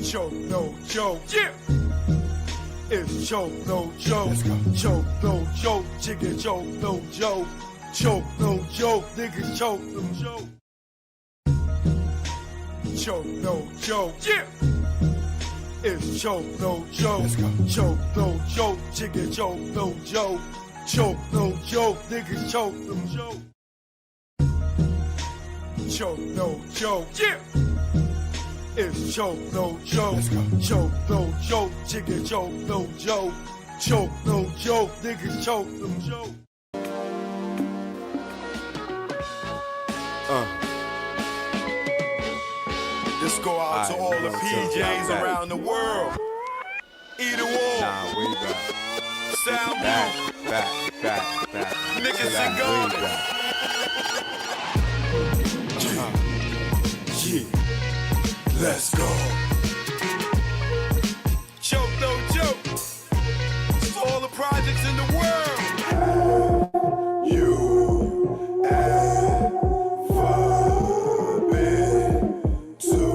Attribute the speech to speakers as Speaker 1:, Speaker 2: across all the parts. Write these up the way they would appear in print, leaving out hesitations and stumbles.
Speaker 1: Choke no joke.
Speaker 2: Yeah.
Speaker 1: It's choke no joke. Choke no joke. Chicken choke no joke. Choke no joke. Niggas choke no joke. Choke no joke.
Speaker 2: Yeah.
Speaker 1: It's choke no joke. Choke no joke. Chicken choke no joke. Choke no joke. Niggas choke no joke. Choke no joke.
Speaker 2: Yeah.
Speaker 1: It's choke no joke. Choke no joke. Chicken choke no joke. Choke no joke. Niggas choke no joke.
Speaker 3: This go out to all the PJs around the world. Either war.
Speaker 4: Nah, way back.
Speaker 3: Sound
Speaker 4: Back.
Speaker 3: niggas and guns.
Speaker 1: Yeah, let's go.
Speaker 3: Choke no joke. For all the projects in the world.
Speaker 1: You ever been to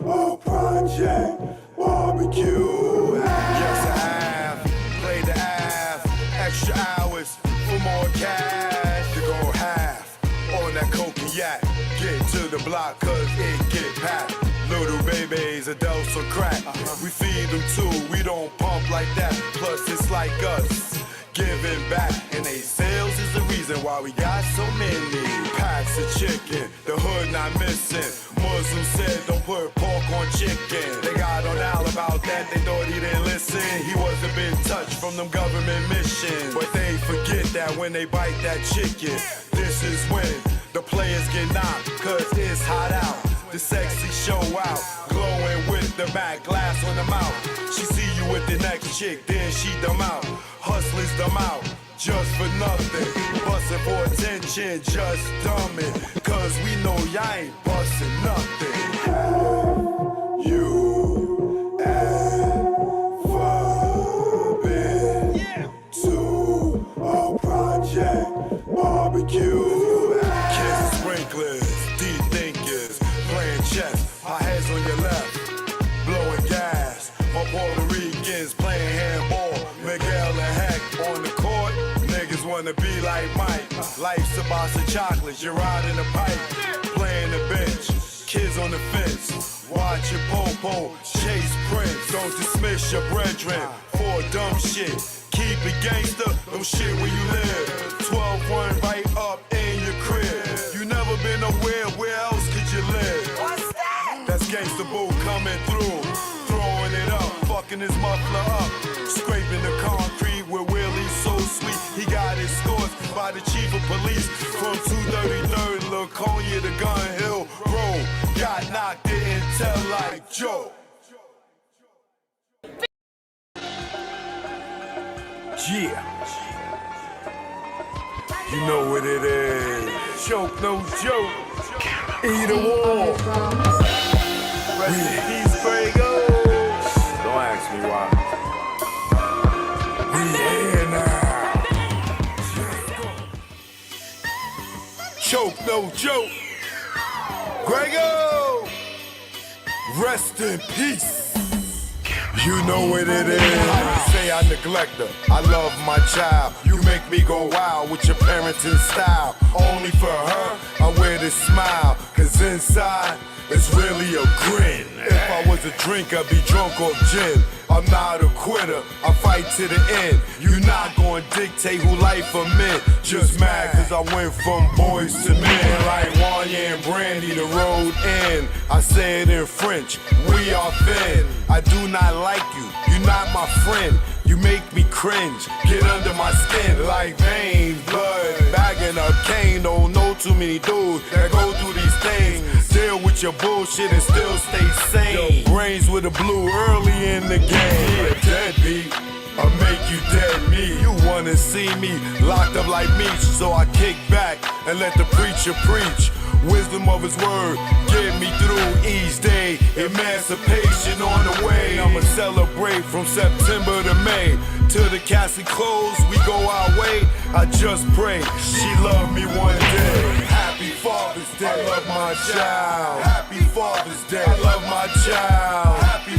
Speaker 1: a project barbecue?
Speaker 3: Yes, I have. Played the half. Extra hours for more cash. To go half on that coke and yak. Get to the block cause it get packed. Little babies, adults or crack. We feed them too, we don't pump like that. Plus it's like us, giving back. And they sales is the reason why we got so many packs of chicken. The hood not missing. Muslims said don't put pork on chicken. They got on Al about that, they thought he didn't listen. He wasn't been touched from them government missions. But they forget that when they bite that chicken, this is when the players get knocked, cause it's hot out. The sexy show out, glowing with the back glass on the mouth. She see you with the next chick, then she them out. Hustlers them out, just for nothing. Bustin' for attention, just dumbin'. Cause we know y'all ain't bustin' nothing.
Speaker 1: You ever been to a project barbecue?
Speaker 3: Kids and sprinklers, deep thinkers, playing chess. Our heads on your left, blowing gas. My Puerto Ricans playing handball. Miguel and Heck on the court. Niggas wanna be like Mike. Life's a box of chocolates. You're riding the pipe, playing the bench. Kids on the fence, watching Popo, chase Prince. Don't dismiss your brethren for dumb shit. Keep it gangster, don't shit where you live. 12-1 right up in your crib. You never been nowhere, where else could you live?
Speaker 2: What's that?
Speaker 3: That's Gangster Boo coming through, throwing it up, fucking his muffler up, scraping the concrete with Willie's so sweet. He got escorts by the chief of police from 233rd Laconia to Gun Hill Road. Got knocked in tell like Joe. Yeah. You know what it is. Choke no joke. Either war. Rest in peace, Grego.
Speaker 4: Don't ask me why.
Speaker 3: We here now. Choke no joke. Grego. Rest in peace. You know what it is. I say I neglect her. I love my child. You make me go wild with your parenting style. Only for her, I wear this smile. Cause inside, it's really a grin. If I was a drink, I'd be drunk off gin. I'm not a quitter, I fight to the end. You not gonna dictate who life I'm in. Just mad cause I went from boys to men. Like Wanda and Brandy, the road end. I say it in French, we are thin. I do not like you, you're not my friend. You make me cringe, get under my skin like veins, blood, bagging up cane. Don't know too many dudes that go through these things. Deal with your bullshit and still stay sane. Brains with a blue early in the game. Yeah, deadbeat, I'll make you dead me. You wanna see me locked up like me, so I kick back and let the preacher preach. Wisdom of his word, get me through each day. Emancipation on the way. I'ma celebrate from September to May. Till the casket close, we go our way. I just pray she love me one day. Happy Father's Day, I love my child. Happy Father's Day, I love my child. Happy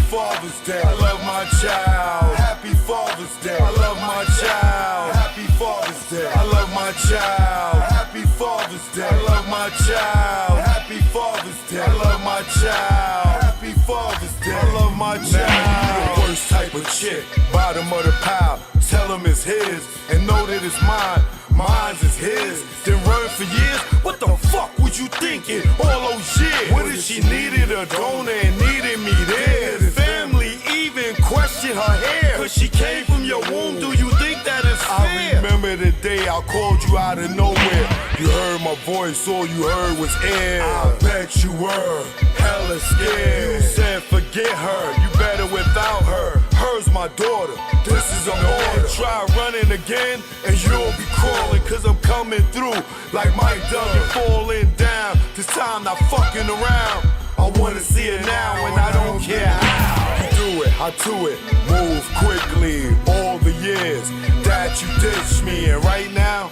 Speaker 3: my child. Happy Father's Day. I love my child. Happy Father's Day. I love my child. Now you the worst type of chick. Bottom of the pile. Tell him it's his and know that it's mine. Mine's is his. Then run for years. What the fuck was you thinking? All those years. What if she needed a donor and needed me there? The family even questioned her hair. Cause she came from your womb. Do you think that is fair? I remember the day I called you out of nowhere. You heard my voice, all you heard was air. I bet you were hella scared. You said forget her, you better without her. Her's my daughter, this is an order. Try running again and you'll be crawling. Cause I'm coming through like Mike Duggan falling down. This time not fucking around. I wanna see it now and I don't care how. You do it, I do it, move quickly. All the years that you ditched me, and right now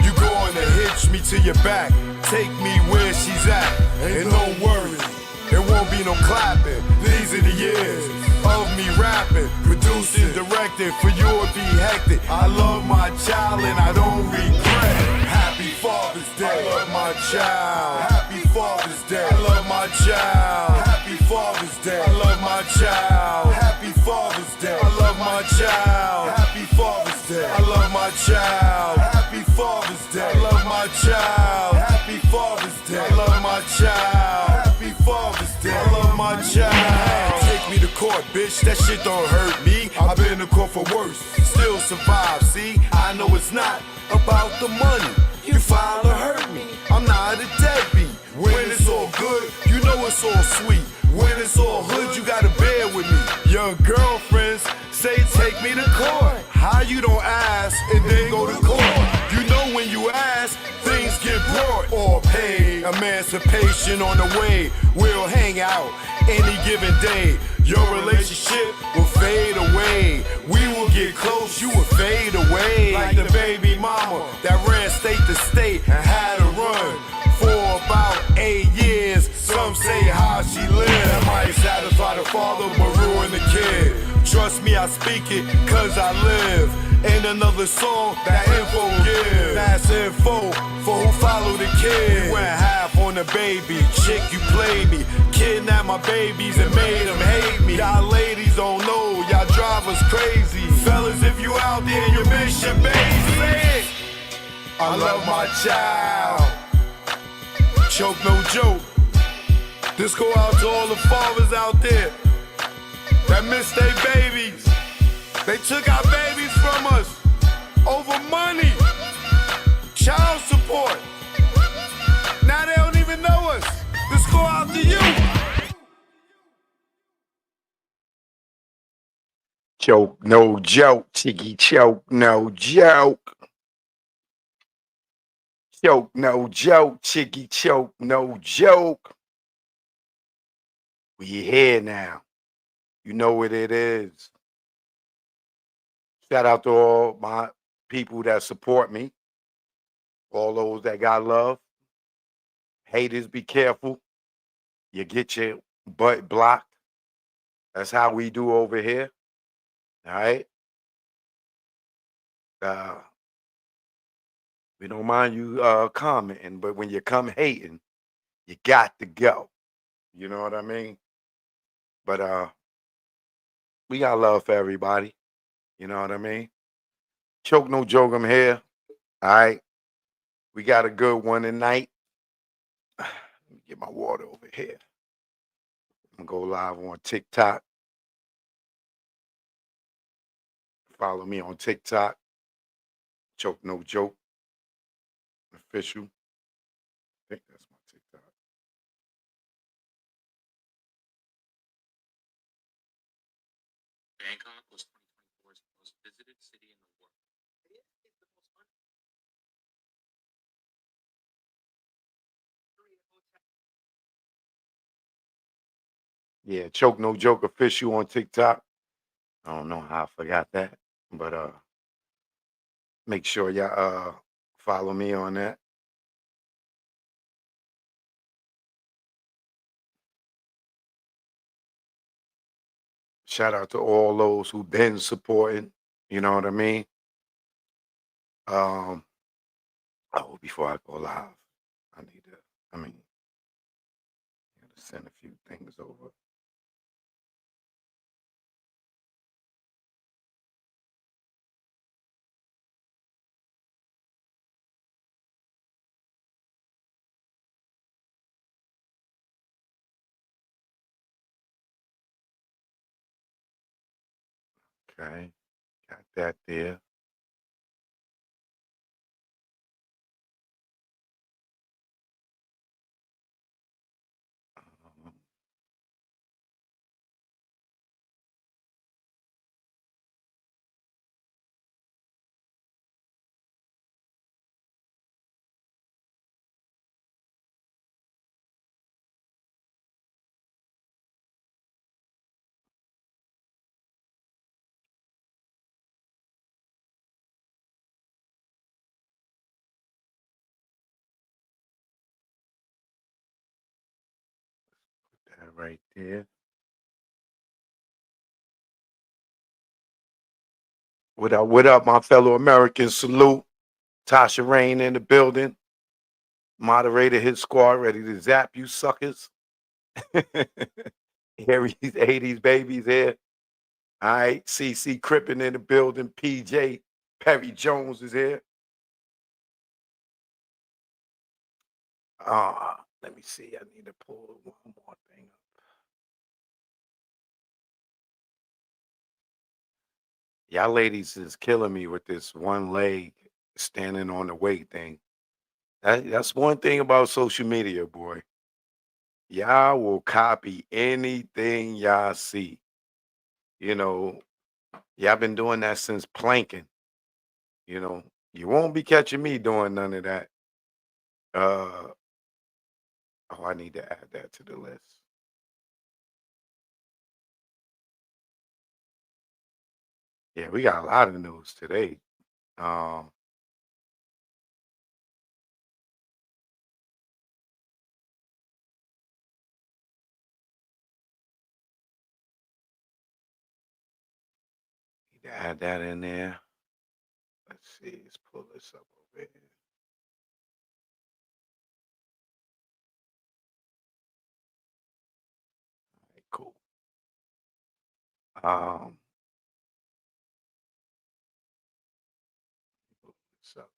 Speaker 3: you going to hitch me to your back. Take me where she's at, and don't worry, there won't be no clapping. These are the years of me rapping, producing, directing. For you it'd be hectic. I love my child and I don't regret. Happy Father's Day. I love my child. Happy Father's Day. I love my child. Happy Father's Day. I love my child. Happy Father's Day. I love my child. Happy Father's Day. I love my child. Happy Father's Day. I love my child. Happy Father's Day. I love my child. Happy Father's Day. I love my child. Take me to court, bitch. That shit don't hurt me. I've been to court for worse. Still survive. See, I know it's not about the money. You filed to hurt me. I'm not a deadbeat. When it's all good, you know it's all sweet. When it's all hood, you gotta bear with me. Your girlfriends say take me to court. How you don't ask and then go to court? You know when you ask, things get brought or paid. Emancipation on the way. We'll hang out any given day. Your relationship will fade away. We will get close, you will fade away. Like the baby mama that ran state to state and had to run for about 8 years. Some say how she lived. That might satisfy the father but ruin the kid. Trust me, I speak it cause I live. Ain't another song that info give. That's info for who follow the kid. We went half on the baby. Chick, you played me. Kidnapped my babies and made them hate me. Y'all ladies don't know, y'all drive us crazy. Fellas, if you out there, you miss your baby. I love my child. Choke no joke. This go out to all the fathers out there that miss their babies. They took our babies from us over money, child support. Now they don't even know us. This go out to you.
Speaker 2: Choke, no joke. Chiggy choke, no joke. Choke, no joke. Chiggy choke, no joke. We here now. You know what it is. Shout out to all my people that support me. All those that got love. Haters, be careful. You get your butt blocked. That's how we do over here. All right? We don't mind you commenting, but when you come hating, you got to go. You know what I mean? But we got love for everybody. You know what I mean? Choke no joke, I'm here. All right. We got a good one tonight. Let me get my water over here. I'm gonna go live on TikTok. Follow me on TikTok. Choke no joke. Official. I think that's my TikTok.
Speaker 5: Bangkok was 2024's most visited city in the world.
Speaker 2: Yeah, Choke No Joke Official on TikTok. I don't know how I forgot that, but make sure y'all follow me on that. Shout out to all those who've been supporting. You know what I mean? Oh, before I go live, I need to I mean, gotta send a few things over. Okay, got that there. Um, Put that right there. What up, my fellow Americans? Salute. Tasha Rain in the building. Moderator hit squad ready to zap you suckers. Harry's 80s babies here. All right. CC Crippen in the building. PJ Perry Jones is here. Let me see. I need to pull one more thing up. Y'all ladies is killing me with this one leg standing on the weight thing. That's one thing about social media, boy. Y'all will copy anything y'all see. You know, y'all been doing that since planking. You know, you won't be catching me doing none of that. Oh, I need to add that to the list. Yeah, we got a lot of news today. Um, need to add that in there. Let's see. Let's pull this up over here. All right, cool. Um, pull this up.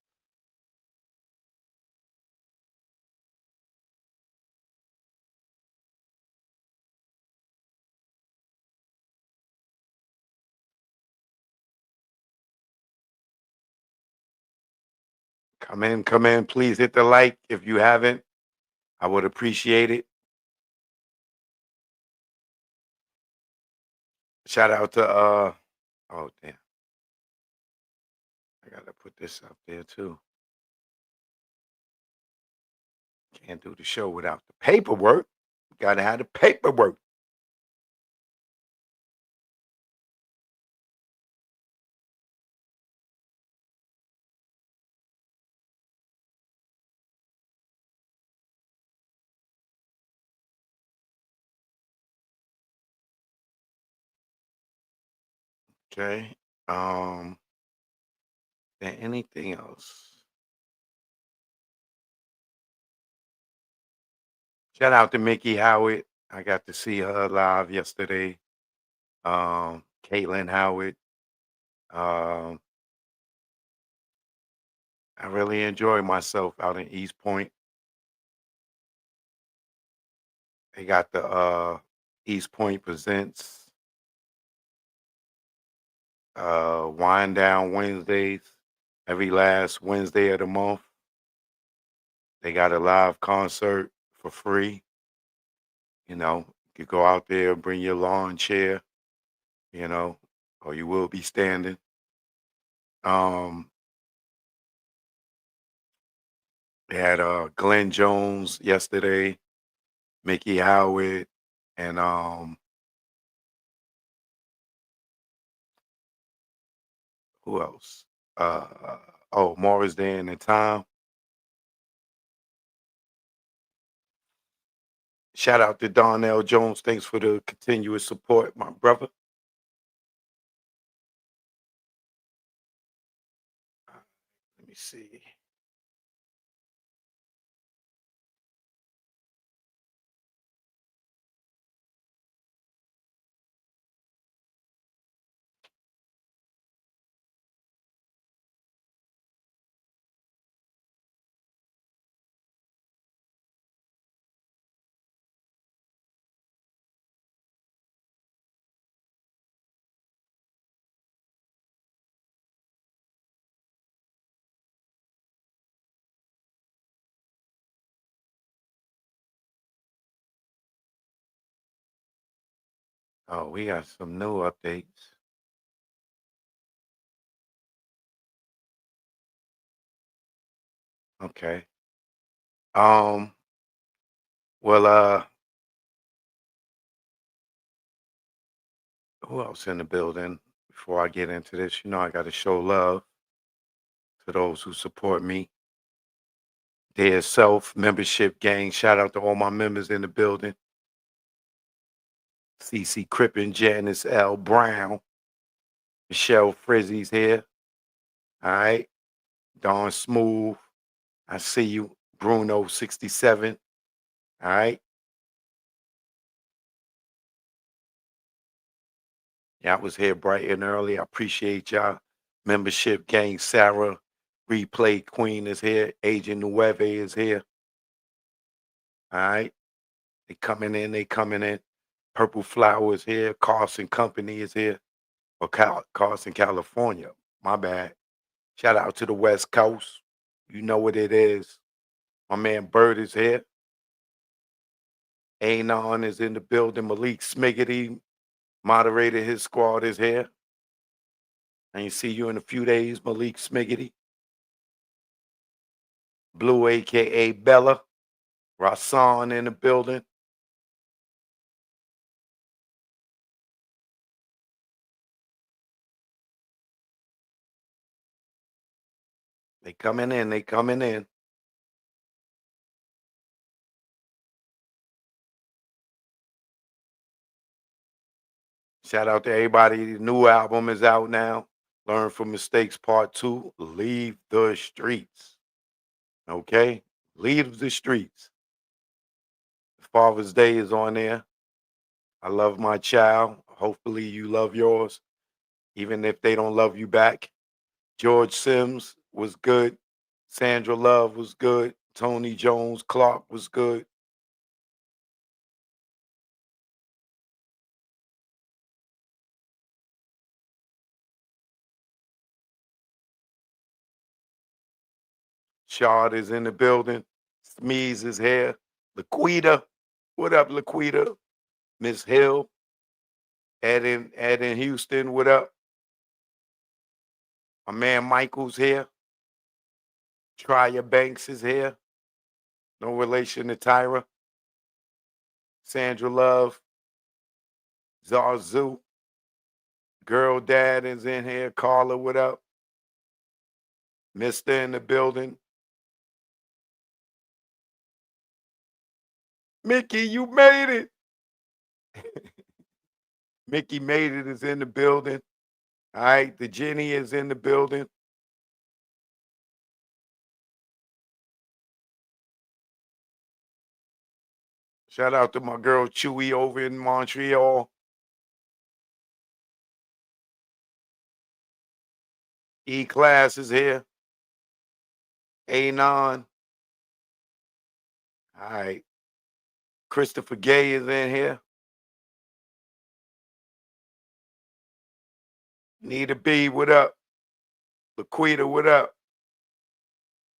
Speaker 2: Come in. Please hit the like if you haven't. I would appreciate it. Shout out to oh damn. I gotta put this up there too. Can't do the show without the paperwork. Gotta have the paperwork. Okay. Then anything else? Shout out to Mickey Howard. I got to see her live yesterday. Caitlin Howard. Um, I really enjoyed myself out in East Point. They got the East Point Presents Wind Down Wednesdays every last Wednesday of the month. They got a live concert for free. You know, you go out there, bring your lawn chair, you know, or you will be standing. Um, they had Glenn Jones yesterday, Mickey Howard, and who else? Morris Day and the Time. Shout out to Donnell Jones. Thanks for the continuous support, my brother. Let me see. Oh, we got some new updates. Okay. Um, well, who else in the building? Before I get into this, I got to show love to those who support me. Their self membership gang. Shout out to all my members in the building. CC Crippen, Janice L. Brown, Michelle Frizzy's here. All right. Dawn Smooth. I see you. Bruno 67. All right. Yeah, I was here bright and early. I appreciate y'all. Membership gang. Sarah, Replay Queen is here. Agent Nueve is here. All right. They coming in. Purple Flower is here. Carson Company is here. Or Carson, California. My bad. Shout out to the West Coast. You know what it is. My man Bird is here. Anon is in the building. Malik Smiggity, moderator, his squad is here. I ain't see you in a few days, Malik Smiggity. Blue, a.k.a. Bella. Rasan in the building. They coming in. Shout out to everybody. The new album is out now. Learn from Mistakes Part 2. Leave the streets. Okay? Leave the streets. Father's Day is on there. I love my child. Hopefully you love yours, even if they don't love you back. George Sims was good. Sandra Love was good. Tony Jones Clark was good. Shard is in the building. Smeeze is here. Laquita. What up, Laquita? Miss Hill. Ed in Houston. What up? My man Michael's here. Trya Banks is here. No relation to Tyra. Sandra Love. Zazu. Girl Dad is in here. Carla, what up? Mister in the building. Mickey, you made it. Mickey made it is in the building. All right. The Jenny is in the building. Shout out to my girl Chewy over in Montreal. E-Class is here. Anon. All right. Christopher Gay is in here. Nita B, what up? Laquita, what up?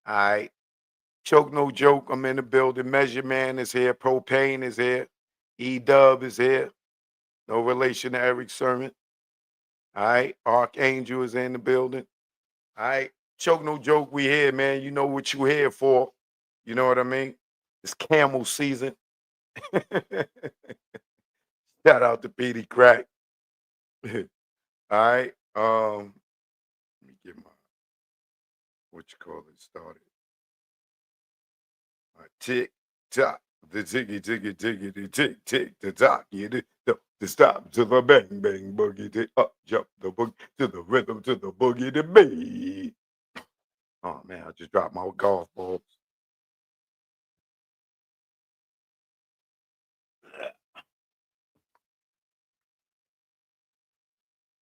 Speaker 2: All right. Choke No Joke, I'm in the building. Measure Man is here. Propane is here. E-Dub is here. No relation to Eric Sermon. All right. Archangel is in the building. All right. Choke No Joke, we here, man. You know what you here for. You know what I mean? It's camel season. Shout out to Petey Crack. All right. Let me get my started. Tick tock, the ticky, tick, the tock, the stop to the bang bang boogie, the up jump the boogie to the rhythm to the boogie the beat. Oh man, I just dropped my golf balls.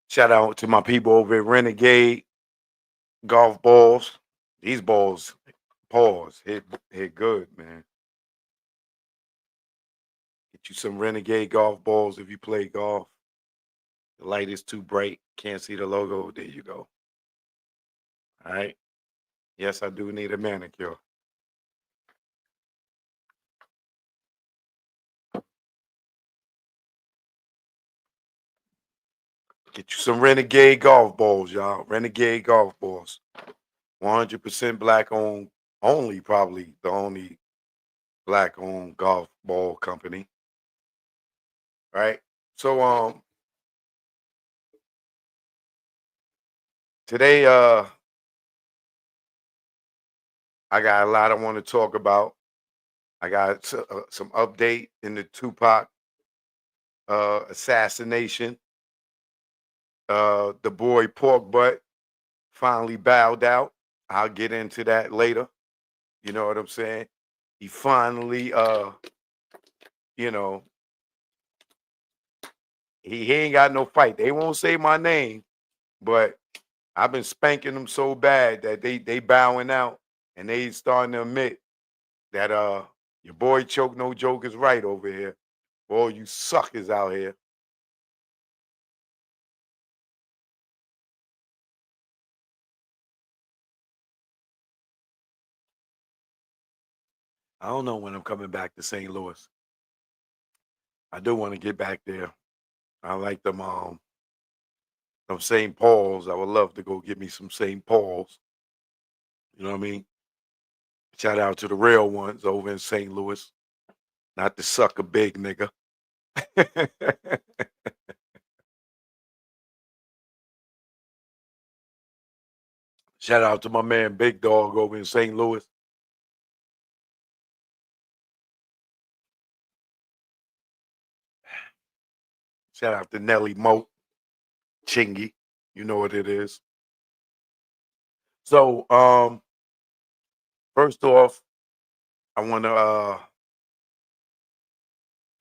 Speaker 2: Shout out to my people over at Renegade Golf Balls. These balls, pause, hit good, man. Get you some Renegade golf balls if you play golf. The light is too bright. Can't see the logo. There you go. All right. Yes, I do need a manicure. Get you some Renegade golf balls, y'all. Renegade golf balls. 100% black owned, probably the only black owned golf ball company. Right? So today I got a lot I want to talk about. I got some update in the Tupac assassination. The boy Pork Butt finally bowed out. I'll get into that later. You know what I'm saying? He finally you know, he ain't got no fight. They won't say my name, but I've been spanking them so bad that they bowing out and they starting to admit that your boy Choke No Joke is right over here. Boy, you suckers out here. I don't know when I'm coming back to St. Louis. I do want to get back there. I like them St. Paul's. I would love to go get me some St. Paul's. You know what I mean? Shout out to the real ones over in St. Louis, not the sucker big nigga. Shout out to my man Big Dog over in St. Louis. Shout out to Nelly Moat, Chingy. You know what it is. So, first off, I want to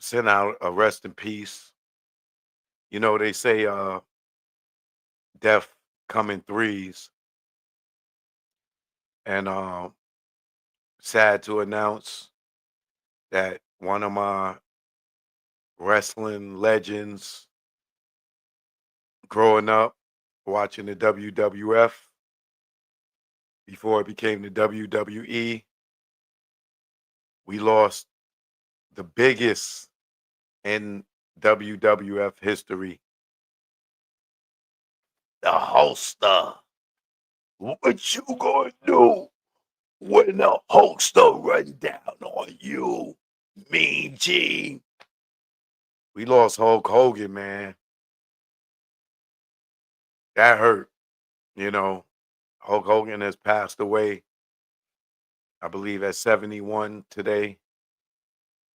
Speaker 2: send out a rest in peace. You know, they say death come in threes. And sad to announce that one of my wrestling legends growing up watching the WWF before it became the WWE, we lost the biggest in WWF history. The Hulkster. What you gonna do when the Hulkster run down on you, Mean Gene? We lost Hulk Hogan, man. That hurt. You know, Hulk Hogan has passed away, I believe, at 71 today.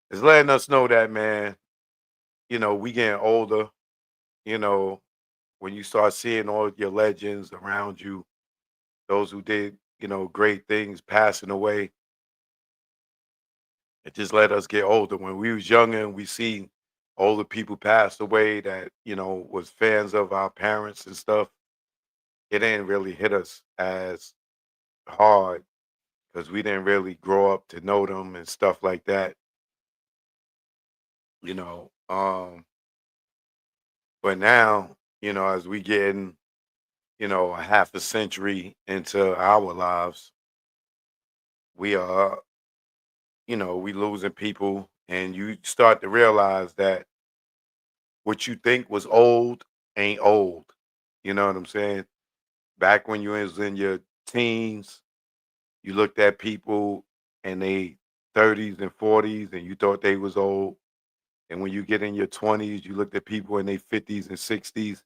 Speaker 2: It's letting us know that, man, you know, we getting older. You know, when you start seeing all your legends around you, those who did, you know, great things passing away, it just let us get older. When we was younger and we see older people pass away that, you know, was fans of our parents and stuff, it didn't really hit us as hard because we didn't really grow up to know them and stuff like that, you know. But now, you know, as we getting, you know, a half a century into our lives, we are, you know, we losing people, and you start to realize that what you think was old ain't old. You know what I'm saying? Back when you was in your teens, you looked at people in they 30s and 40s and you thought they was old. And when you get in your 20s, you looked at people in their 50s and 60s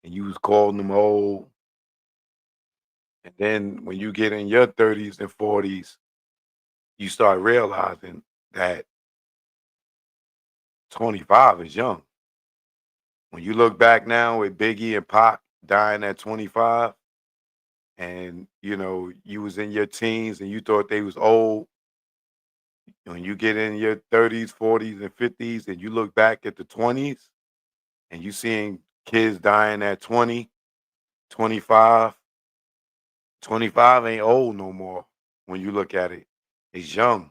Speaker 2: and you was calling them old. And then when you get in your 30s and 40s, you start realizing that 25 is young. When you look back now with Biggie and Pac dying at 25, and you know, you was in your teens and you thought they was old, when you get in your 30s, 40s, and 50s, and you look back at the 20s and you seeing kids dying at 20, 25, 25 ain't old no more when you look at it. It's young.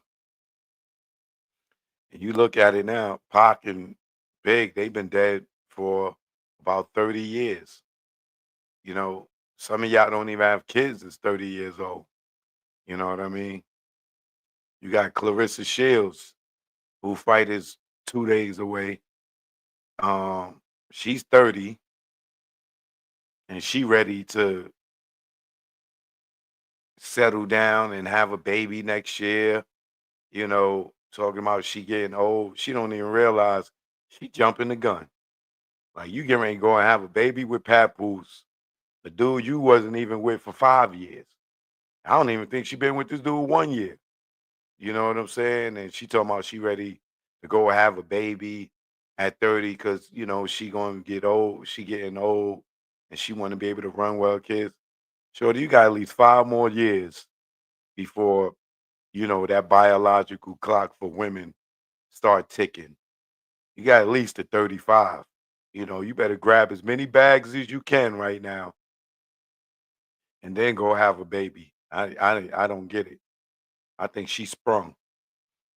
Speaker 2: And you look at it now, Pac and Big, they've been dead for about 30 years. You know, some of y'all don't even have kids that's 30 years old. You know what I mean? You got Clarissa Shields, who fight is 2 days away. She's 30. and she ready to settle down and have a baby next year. Talking about she getting old. She don't even realize she jumping the gun. Like you getting ready to go and have a baby with Papoose, the dude you wasn't even with for 5 years. I don't even think she been with this dude 1 year. You know what I'm saying? And she talking about she ready to go have a baby at 30 because she gonna get old. She getting old, and she want to be able to run well, kids. Shorty, you got at least 5 more years before that biological clock for women start ticking. You got at least to 35. You better grab as many bags as you can right now, and then go have a baby. I don't get it. I think she sprung,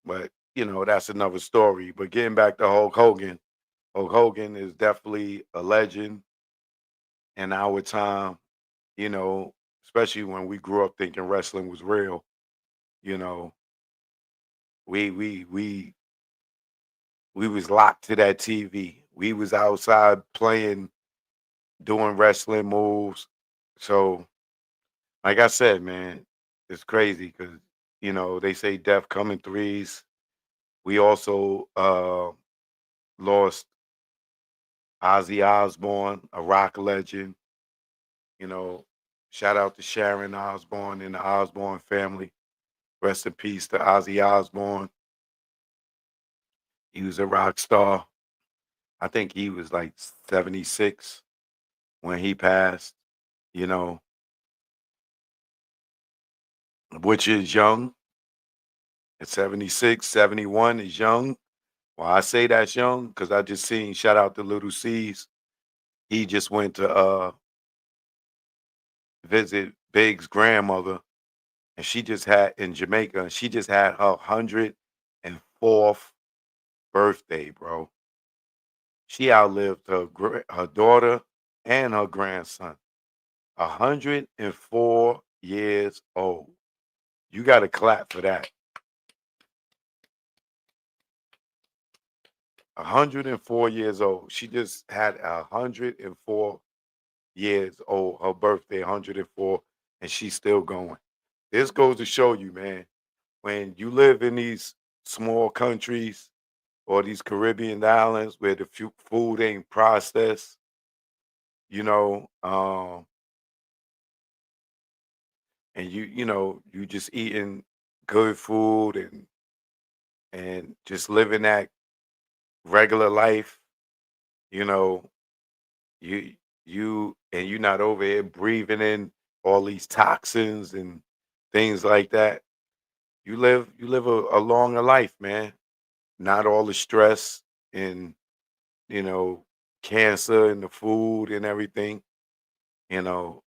Speaker 2: but that's another story. But getting back to Hulk Hogan is definitely a legend in our time. You know, especially when we grew up thinking wrestling was real. You know, we we was locked to that TV. We was outside playing, doing wrestling moves. So, like I said, man, it's crazy because they say death come in threes. We also lost Ozzy Osbourne, a rock legend. You know, shout out to Sharon Osbourne and the Osbourne family. Rest in peace to Ozzy Osbourne. He was a rock star. I think he was like 76 when he passed, you know, which is young. At 76, 71 is young. Well, I say that's young because I just seen shout out to Little C's. He just went to visit Big's grandmother, and she just had in Jamaica, she just had her 104th birthday, bro. She outlived her daughter and her grandson. 104 years old. You got to clap for that. 104 years old. She just had 104 years old. Her birthday, 104, and she's still going. This goes to show you, man, when you live in these small countries or these Caribbean islands where the food ain't processed, and you just eating good food and just living that regular life, you know, you you're not over here breathing in all these toxins and things like that. You live a longer life, man. Not all the stress and you know cancer and the food and everything. You know,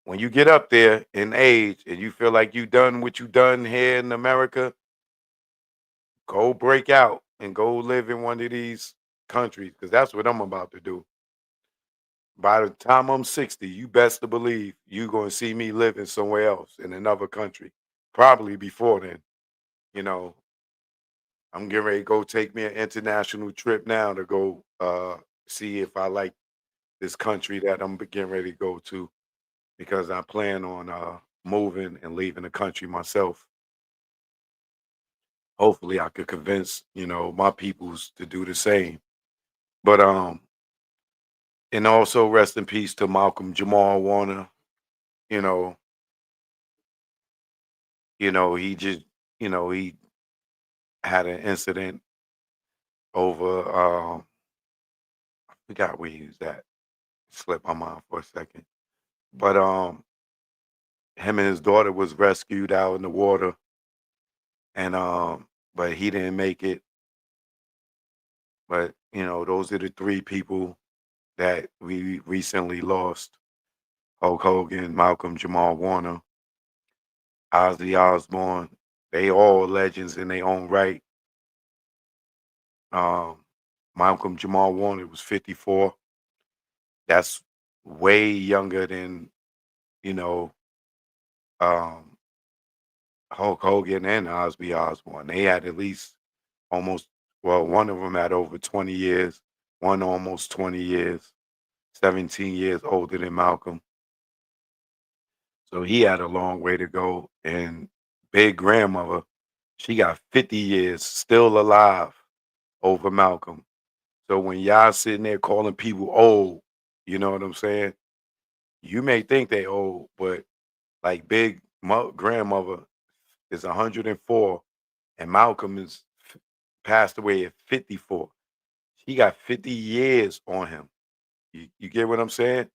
Speaker 2: when you get up there in age and you feel like you done what you done here in America, go break out and go live in one of these countries because that's what I'm about to do. By the time I'm 60, you best to believe you're going to see me living somewhere else in another country. Probably before then. You know, I'm getting ready to go take me an international trip now to go see if I like this country that I'm getting ready to go to because I plan on moving and leaving the country myself. Hopefully I could convince, my peoples to do the same. But and also rest in peace to Malcolm Jamal Warner. You know, he just, he had an incident over I forgot where he was at. Slipped my mind for a second. But him and his daughter was rescued out in the water and but he didn't make it. But those are the three people that we recently lost. Hulk Hogan, Malcolm Jamal Warner, Ozzy Osbourne. They all legends in their own right. Um, Malcolm Jamal Warner was 54. That's way younger than, you know, um, Hulk Hogan and Ozzy Osbourne. They had at least almost, well, one of them had over 20 years, one almost 20 years. 17 years older than Malcolm. So he had a long way to go. And Big Grandmother, she got 50 years still alive over Malcolm. So when y'all sitting there calling people old, you know what I'm saying? You may think they old, but like Grandmother is 104 and Malcolm is passed away at 54. She got 50 years on him. You get what I'm saying?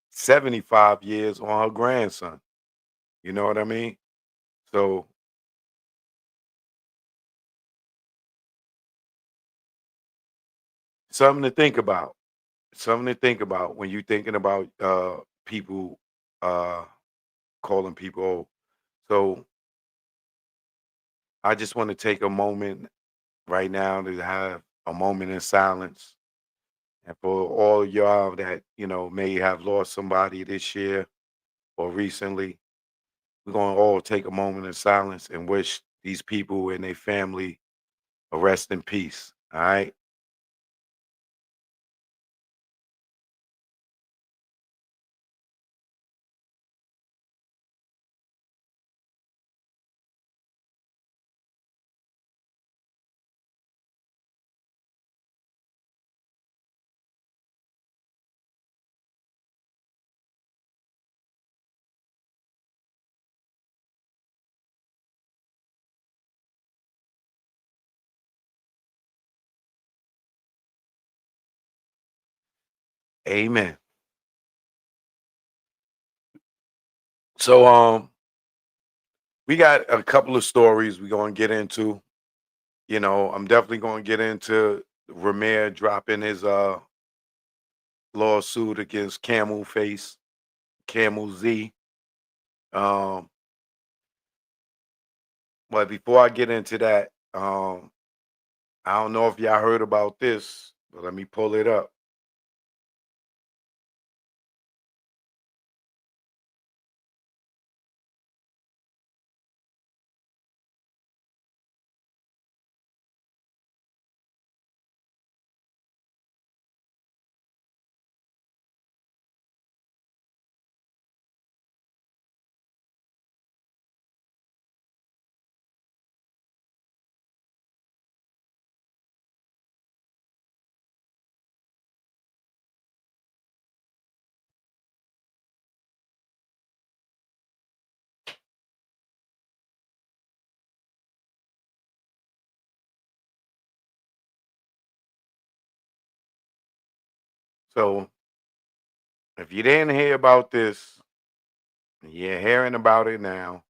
Speaker 2: 75 years on her grandson. You know what I mean? So something to think about. Something to think about when you're thinking about people uh calling people old. So I just want to take a moment right now to have a moment in silence. And for all y'all that, may have lost somebody this year or recently, we're going to all take a moment in silence and wish these people and their family a rest in peace. All right. Amen. So we got a couple of stories we're going to get into. I'm definitely going to get into Ramier dropping his lawsuit against Camel Z. Um, but before I get into that, I don't know if y'all heard about this, but let me pull it up. So if you didn't hear about this, you're hearing about it now.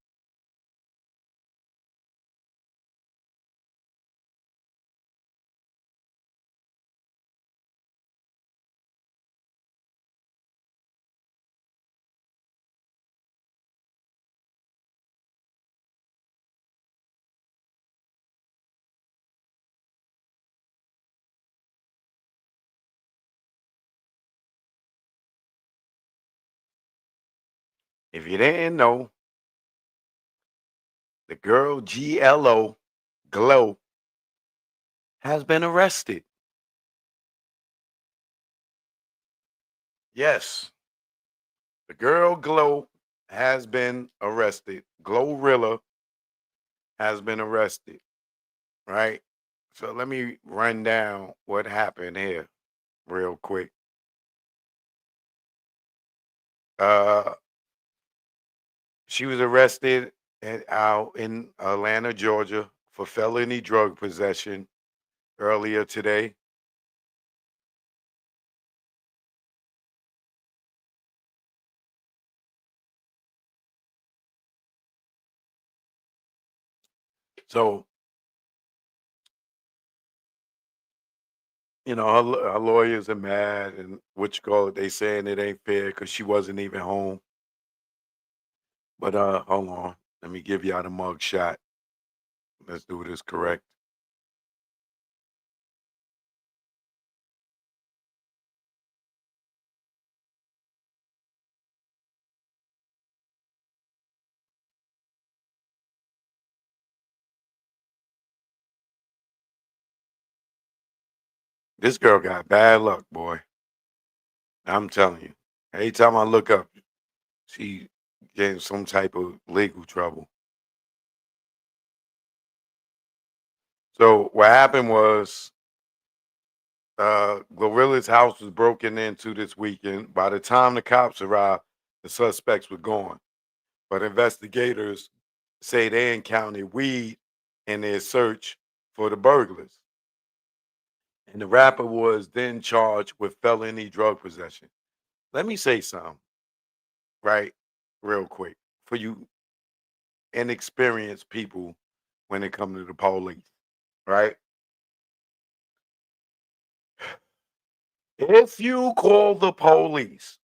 Speaker 2: If you didn't know, the girl Glow, has been arrested. Yes, the girl Glow has been arrested. Glorilla has been arrested, right? So let me run down what happened here real quick. Uh, she was arrested out in Atlanta, Georgia, for felony drug possession earlier today. So, her lawyers are mad, and what you call it, they saying it ain't fair because she wasn't even home. But hold on, let me give y'all the mug shot. Let's do this correct. This girl got bad luck, boy. I'm telling you. Every time I look up, she getting some type of legal trouble. So what happened was Glorilla's house was broken into this weekend. By the time the cops arrived, the suspects were gone. But investigators say they encountered weed in their search for the burglars. And the rapper was then charged with felony drug possession. Let me say something, right? Real quick. For you inexperienced people when it comes to the police, right? If you call the police,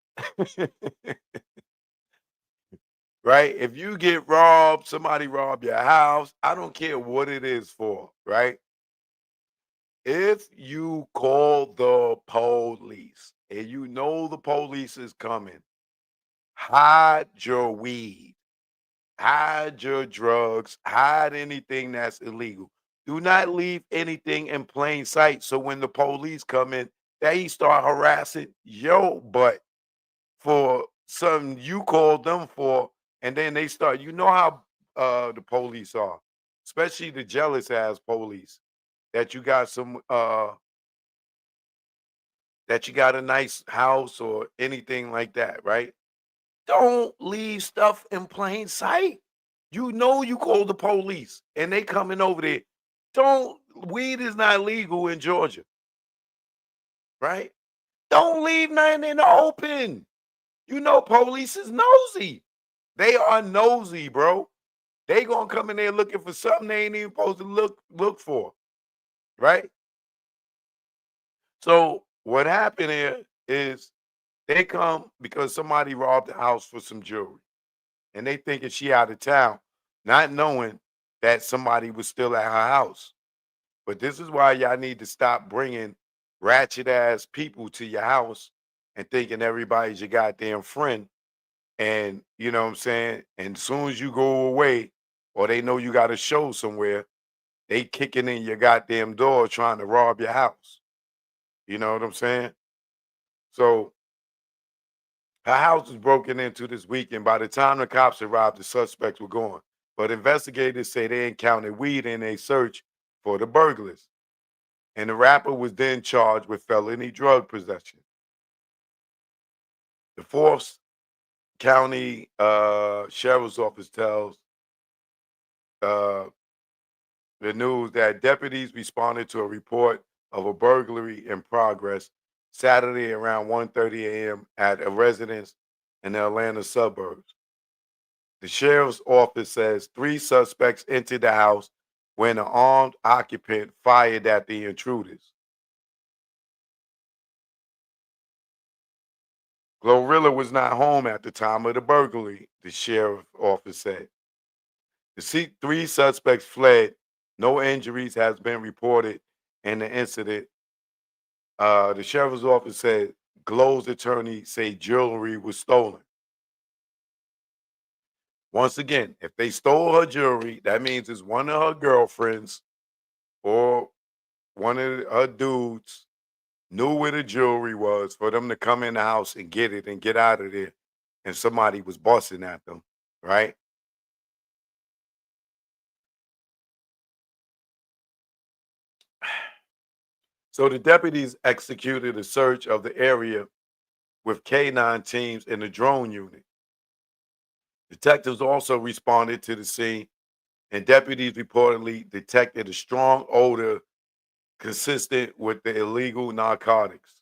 Speaker 2: right? If you get robbed, somebody robbed your house, I don't care what it is for, right? If you call the police and you know the police is coming, hide your weed, hide your drugs, hide anything that's illegal. Do not leave anything in plain sight. So when the police come in, they start harassing your butt for something you called them for, and then they start. You know how the police are, especially the jealous ass police. That you got that you got a nice house or anything like that, right? Don't leave stuff in plain sight. You know you call the police and they coming over there. Don't weed is not legal in Georgia, right? Don't leave nothing in the open. You know police is nosy. They are nosy, bro. They gonna come in there looking for something they ain't even supposed to look for, right? So what happened here is they come because somebody robbed the house for some jewelry, and they thinking she out of town, not knowing that somebody was still at her house. But this is why y'all need to stop bringing ratchet ass people to your house and thinking everybody's your goddamn friend. And you know what I'm saying? And as soon as you go away, or they know you got a show somewhere, they kicking in your goddamn door trying to rob your house. You know what I'm saying? So her house was broken into this weekend. By the time the cops arrived, the suspects were gone. But investigators say they encountered weed in a search for the burglars. And the rapper was then charged with felony drug possession. The fourth county sheriff's office tells uh, the news that deputies responded to a report of a burglary in progress Saturday around 1:30 a.m. at a residence in the Atlanta suburbs. The sheriff's office says 3 suspects entered the house when an armed occupant fired at the intruders. Glorilla was not home at the time of the burglary, the sheriff's office said. The 3 suspects fled. No injuries has been reported in the incident. The sheriff's office said Glow's attorney say jewelry was stolen. Once again, if they stole her jewelry, that means it's one of her girlfriends or one of her dudes knew where the jewelry was for them to come in the house and get it and get out of there. And somebody was busting at them, right? So the deputies executed a search of the area with K9 teams and a drone unit. Detectives also responded to the scene, and deputies reportedly detected a strong odor consistent with the illegal narcotics,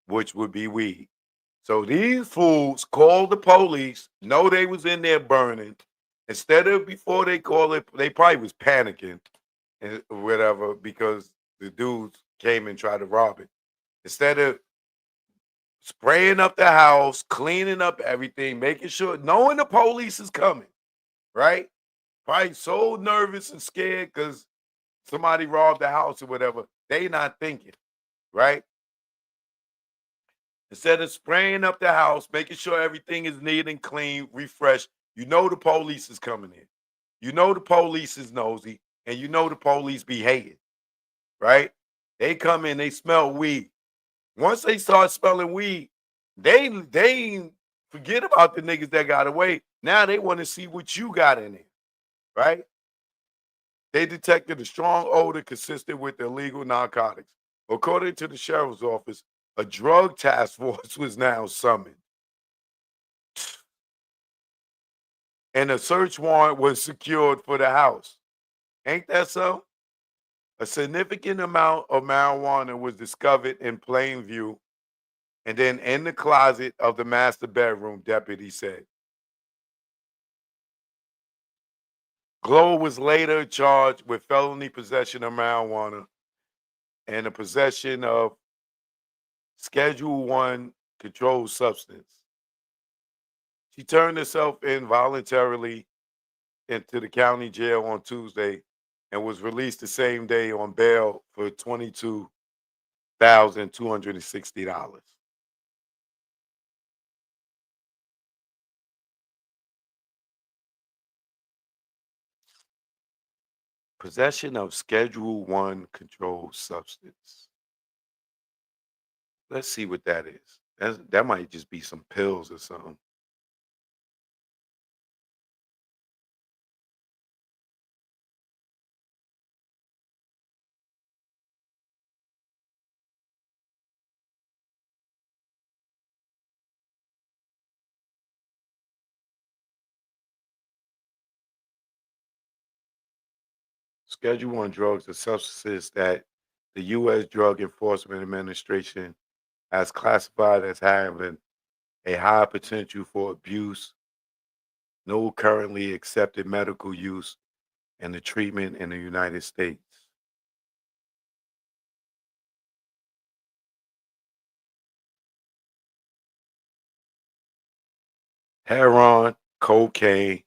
Speaker 2: which would be weed. So these fools called the police, know they was in there burning. Instead of before they call it, they probably was panicking and whatever because the dudes came and tried to rob it. Instead of spraying up the house, cleaning up everything, making sure, knowing the police is coming, right? Probably so nervous and scared because somebody robbed the house or whatever. They not thinking, right? Instead of spraying up the house, making sure everything is neat and clean, refreshed, you know the police is coming in. You know the police is nosy, and you know the police be hating, right? They come in, they smell weed. Once they start smelling weed, They ain't forget about the niggas that got away. Now they want to see what you got in there, right? They detected a strong odor consistent with illegal narcotics. According to the sheriff's office, a drug task force was now summoned, and a search warrant was secured for the house. Ain't that so? A significant amount of marijuana was discovered in plain view and then in the closet of the master bedroom, deputies said. Glow was later charged with felony possession of marijuana and the possession of Schedule 1 controlled substance. She turned herself in voluntarily into the county jail on Tuesday and was released the same day on bail for $22,260. Possession of Schedule 1 controlled substance. Let's see what that is. That might just be some pills or something. Schedule 1 drugs are substances that the U.S. Drug Enforcement Administration has classified as having a high potential for abuse, no currently accepted medical use, and the treatment in the United States. Heroin, cocaine,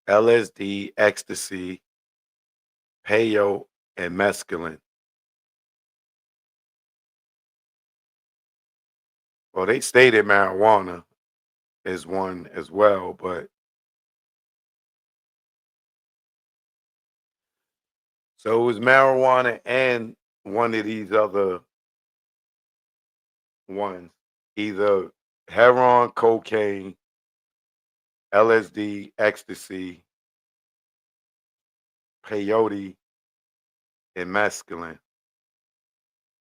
Speaker 2: LSD, ecstasy, peyote, and mescaline. Well, they stated marijuana is one as well, but so it was marijuana and one of these other ones, either heroin, cocaine, LSD, ecstasy, peyote, and mescaline.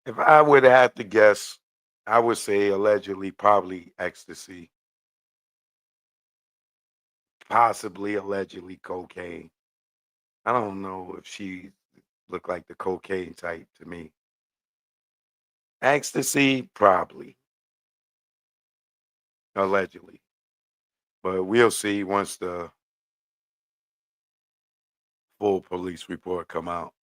Speaker 2: If I would have to guess, I would say allegedly probably ecstasy, possibly allegedly cocaine. I don't know if she looked like the cocaine type to me. Ecstasy, probably, allegedly. But we'll see once the full police report come out.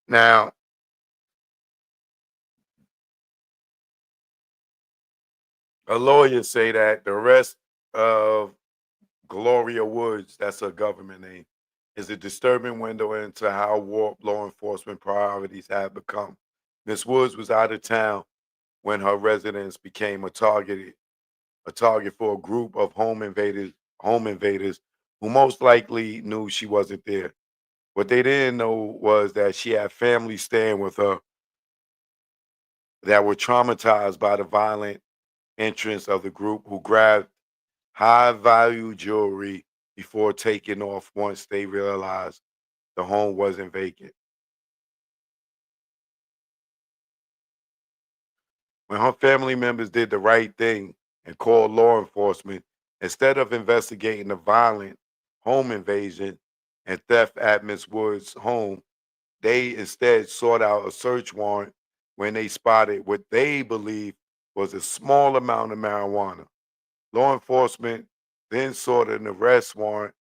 Speaker 2: Now, a lawyer say that the arrest of Gloria Woods, that's her government name, is a disturbing window into how warped law enforcement priorities have become. Miss Woods was out of town when her residence became a target for a group of home invaders who most likely knew she wasn't there. What they didn't know was that she had family staying with her that were traumatized by the violent entrance of the group who grabbed high value jewelry before taking off once they realized the home wasn't vacant. When her family members did the right thing and called law enforcement, instead of investigating the violent home invasion and theft at Miss Wood's home, they instead sought out a search warrant when they spotted what they believed was a small amount of marijuana. Law enforcement then sought an arrest warrant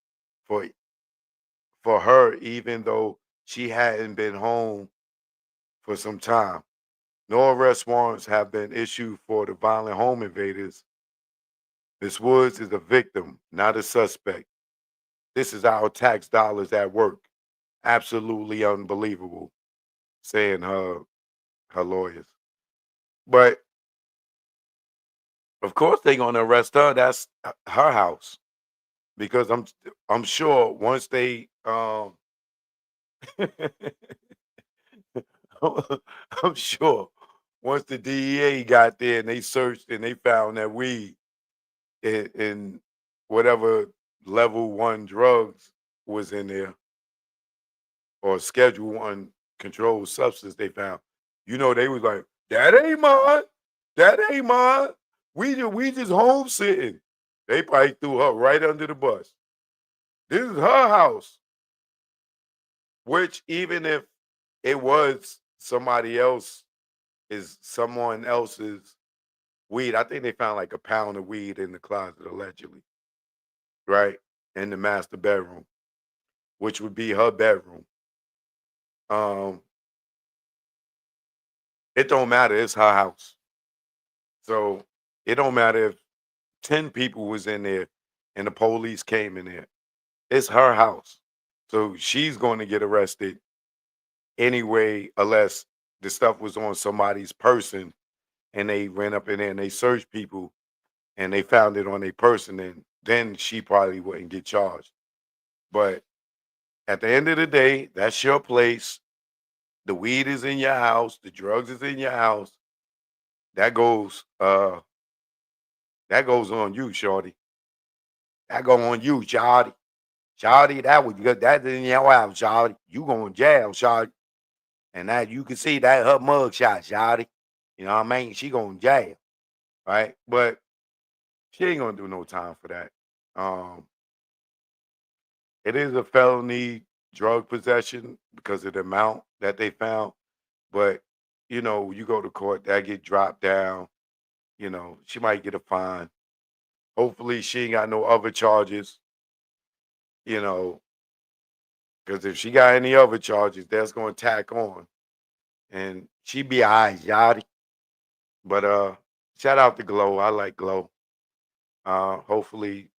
Speaker 2: for for her, even though she hadn't been home for some time. No arrest warrants have been issued for the violent home invaders. Miss Woods is a victim, not a suspect. This is our tax dollars at work. Absolutely unbelievable, saying her lawyers. But of course they're gonna arrest her. That's her house. Because I'm sure once they I'm sure once the DEA got there and they searched and they found that weed in whatever level 1 drugs was in there or schedule 1 controlled substance they found, they was like, that ain't mine. That ain't mine. We just home sitting. They probably threw her right under the bus. This is her house. Which even if it was someone else's weed, I think they found like a pound of weed in the closet allegedly, right? In the master bedroom, which would be her bedroom. It don't matter, it's her house. So it don't matter if 10 people was in there and the police came in there. It's her house. So she's going to get arrested anyway, unless the stuff was on somebody's person and they ran up in there and they searched people and they found it on a person, and then she probably wouldn't get charged. But at the end of the day, that's your place. The weed is in your house, the drugs is in your house. That goes on you, shorty. That go on you, shorty. Shawty, that was good. That's in your house, Shawty. You going to jail, Shawty. And that you can see that her mug shot, Shawty. You know what I mean? She going to jail, right? But she ain't gonna do no time for that. It is a felony drug possession because of the amount that they found. But you go to court, that get dropped down. She might get a fine. Hopefully, she ain't got no other charges. Because if she got any other charges, that's going to tack on, and she be all right, yachty. But shout out to Glow. I like Glow. Hopefully,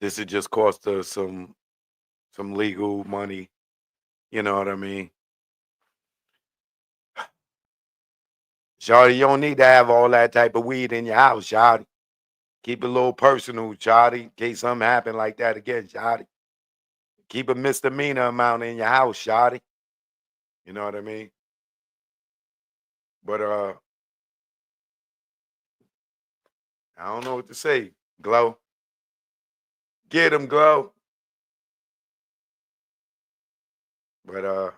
Speaker 2: this would just cost her some legal money. You know what I mean? Shawty, you don't need to have all that type of weed in your house, Shawty. Keep it a little personal, Shawty, in case something happen like that again, Shawty. Keep a misdemeanor amount in your house, Shawty. You know what I mean? But I don't know what to say. Glow. Get him, Glow. But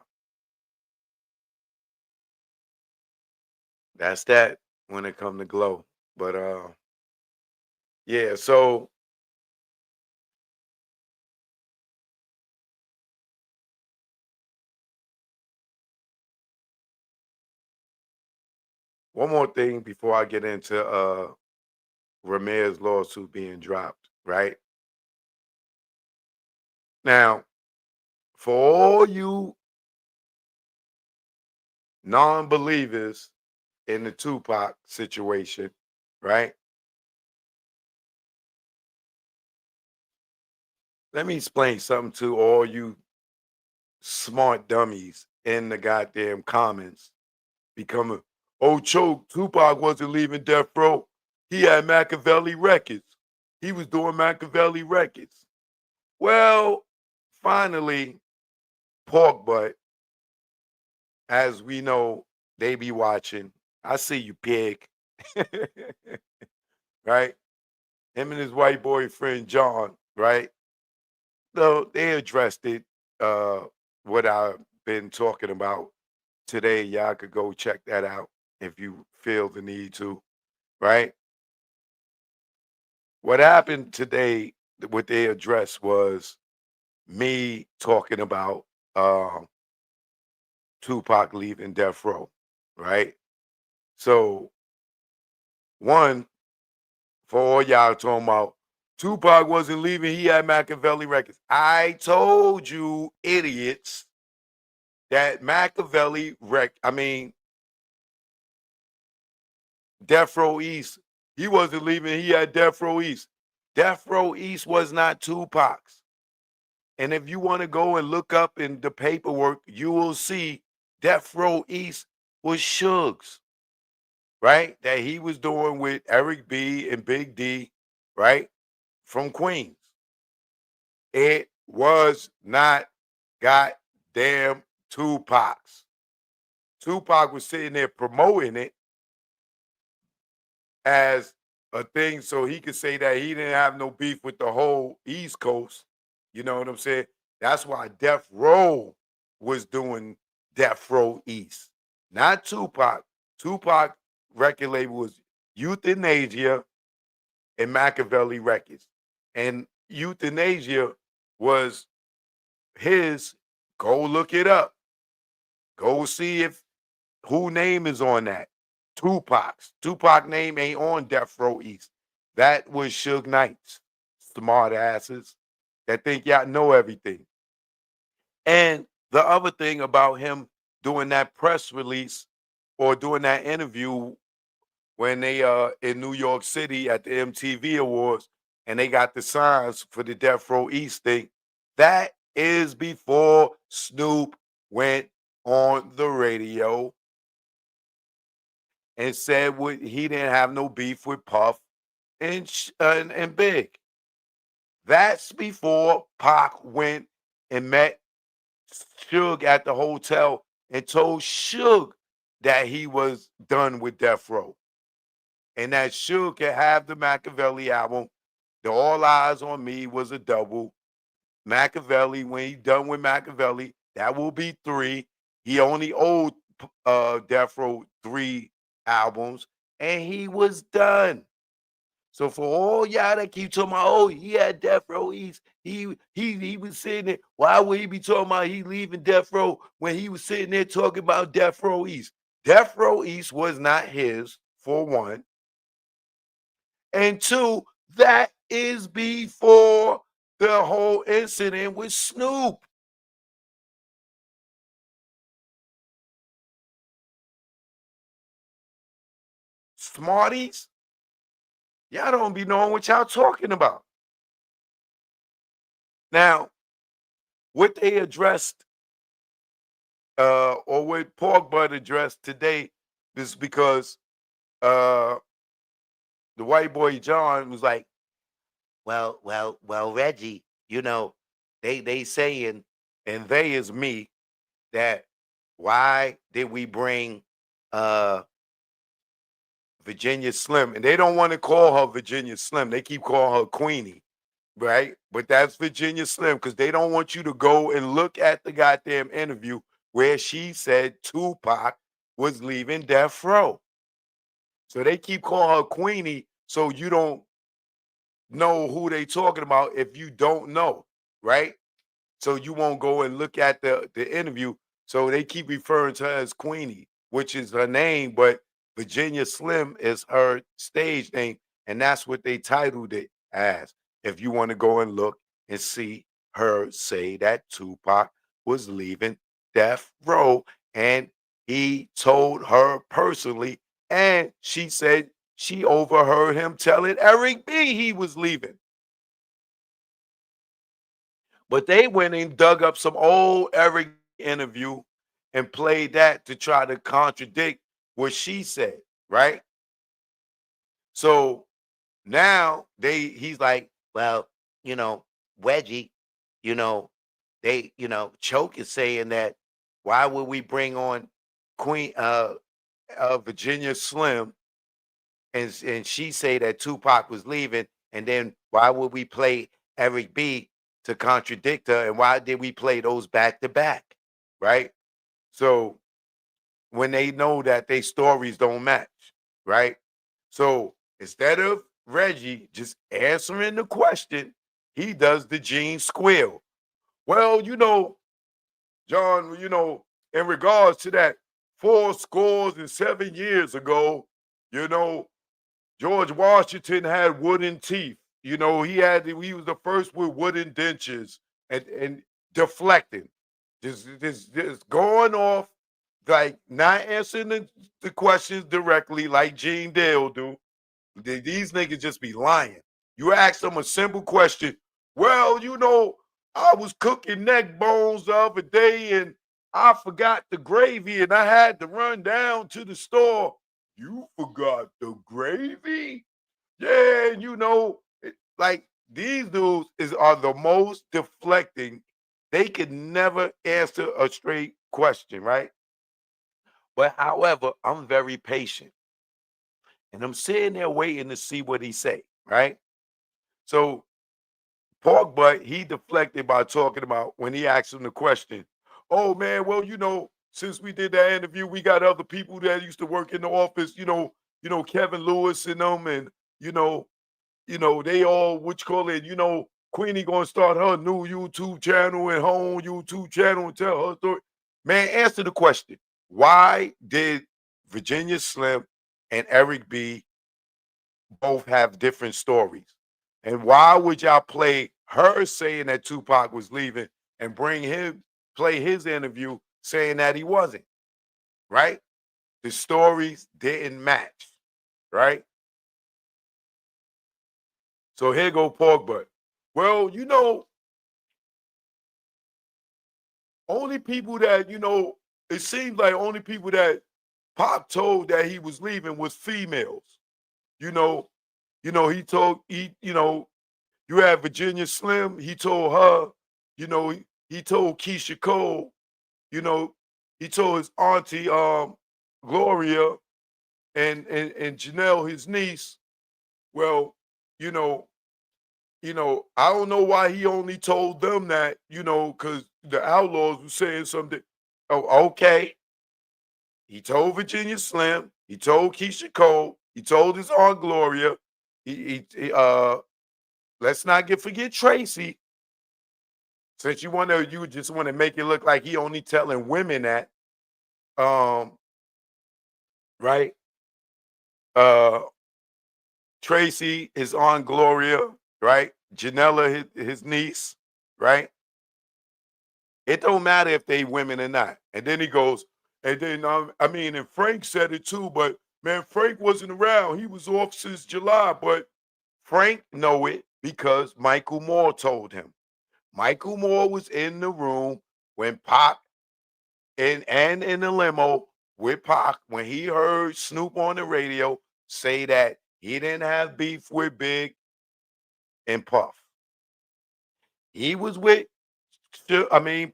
Speaker 2: that's that when it come to Glow. But yeah, so one more thing before I get into Ramir's lawsuit being dropped, right? Now, for all you non-believers in the Tupac situation, right? Let me explain something to all you smart dummies in the goddamn comments becoming, oh, choke, Tupac wasn't leaving death row. He had Machiavelli records. He was doing Machiavelli records. Well, finally, Pork Butt, as we know, they be watching. I see you, pig. Right? Him and his white boyfriend, John, right? So they addressed it, what I've been talking about today. Y'all could go check that out if you feel the need to, right? What happened today, what they addressed was me talking about Tupac leaving death row, right? So, one, for all y'all talking about Tupac wasn't leaving, he had Machiavelli records. I told you, idiots, that Death Row East, he wasn't leaving, he had Death Row East. Death Row East was not Tupac's. And if you want to go and look up in the paperwork, you will see Death Row East was Suge's, right? That he was doing with Eric B and Big D, right? From Queens. It was not goddamn Tupac's. Tupac was sitting there promoting it as a thing so he could say that he didn't have no beef with the whole East Coast. You know what I'm saying? That's why Death Row was doing Death Row East, not Tupac. Tupac record label was Euthanasia and Machiavelli Records. And Euthanasia was his, go look it up. Go see if who name is on that. Tupac's. Tupac name ain't on Death Row East. That was Suge Knight's. Smart asses that think y'all know everything. And the other thing about him doing that press release or doing that interview when they in New York City at the MTV Awards and they got the signs for the Death Row East thing, that is before Snoop went on the radio and said he didn't have no beef with Puff and Big. That's before Pac went and met Suge at the hotel and told Suge that he was done with Death Row and that Suge could have the Machiavelli album. The All Eyes on Me was a double. Machiavelli, when he done with Machiavelli, that will be 3. He only owed Death Row 3 albums, and he was done. So for all y'all that keep talking about, oh, he had Death Row East, he was sitting there. Why would he be talking about he leaving Death Row when he was sitting there talking about Death Row East? Death Row East was not his, for one. And 2, that is before the whole incident with Snoop. Smarties, y'all don't be knowing what y'all talking about. Now, what they addressed, or what Pork Butt addressed today, is because the white boy John was like, well, Reggie, you know, they saying, and they is me, that why did we bring Virginia Slim? And they don't want to call her Virginia Slim. They keep calling her Queenie, right? But that's Virginia Slim because they don't want you to go and look at the goddamn interview where she said Tupac was leaving Death Row. So they keep calling her Queenie so you don't know who they talking about if you don't know, right? So you won't go and look at the interview. So they keep referring to her as Queenie, which is her name, but Virginia Slim is her stage name, and that's what they titled it as. If you want to go and look and see her say that Tupac was leaving Death Row, and he told her personally, and she said she overheard him telling Eric B he was leaving. But they went and dug up some old Eric interview and played that to try to contradict what she said, right? So now he's like, well, you know, Wedgie, you know, Choke is saying that why would we bring on Queen Virginia Slim and she say that Tupac was leaving, and then why would we play Eric B to contradict her, and why did we play those back to back, right? So when they know that they stories don't match, right? So instead of Reggie just answering the question, he does the Gene squeal. Well, you know, John, you know, in regards to that 7 years ago, you know, George Washington had wooden teeth. You know, he was the first with wooden dentures and deflecting. Just going off, like not answering the questions directly like Gene Dale do. These niggas just be lying. You ask them a simple question. Well, you know, I was cooking neck bones the other day and I forgot the gravy and I had to run down to the store. You forgot the gravy? Yeah, you know, like these dudes are the most deflecting They could never answer a straight question, right? But however, I'm very patient. And I'm sitting there waiting to see what he say, right? So Pork Butt, he deflected by talking about when he asked him the question, oh man, well, since we did that interview, we got other people that used to work in the office, Kevin Lewis and them, and you know, they all what you call it, Queenie gonna start her new YouTube channel and her own YouTube channel and tell her story. Man, answer the question. Why did Virginia Slim and Eric B both have different stories? And why would y'all play her saying that Tupac was leaving and play his interview saying that he wasn't? Right? The stories didn't match, right? So here go Pork Butt. Well, only people that, it seems like only people that Pop told that he was leaving was females. He told you had Virginia Slim, he told her, he told Keisha Cole, he told his auntie Gloria and Janelle, his niece. Well, you know, I don't know why he only told them that, because the Outlaws were saying something. Oh, okay. He told Virginia Slim. He told Keisha Cole. He told his aunt Gloria. Let's not forget Tracy. Since you just want to make it look like he only telling women that, right? Tracy, his aunt Gloria, right? Janella, his niece, right? It don't matter if they women or not. And then he goes, and then and Frank said it too, but man, Frank wasn't around. He was off since July, but Frank know it because Michael Moore told him. Michael Moore was in the room when Pac and in the limo with Pac when he heard Snoop on the radio say that he didn't have beef with Big and Puff. He was with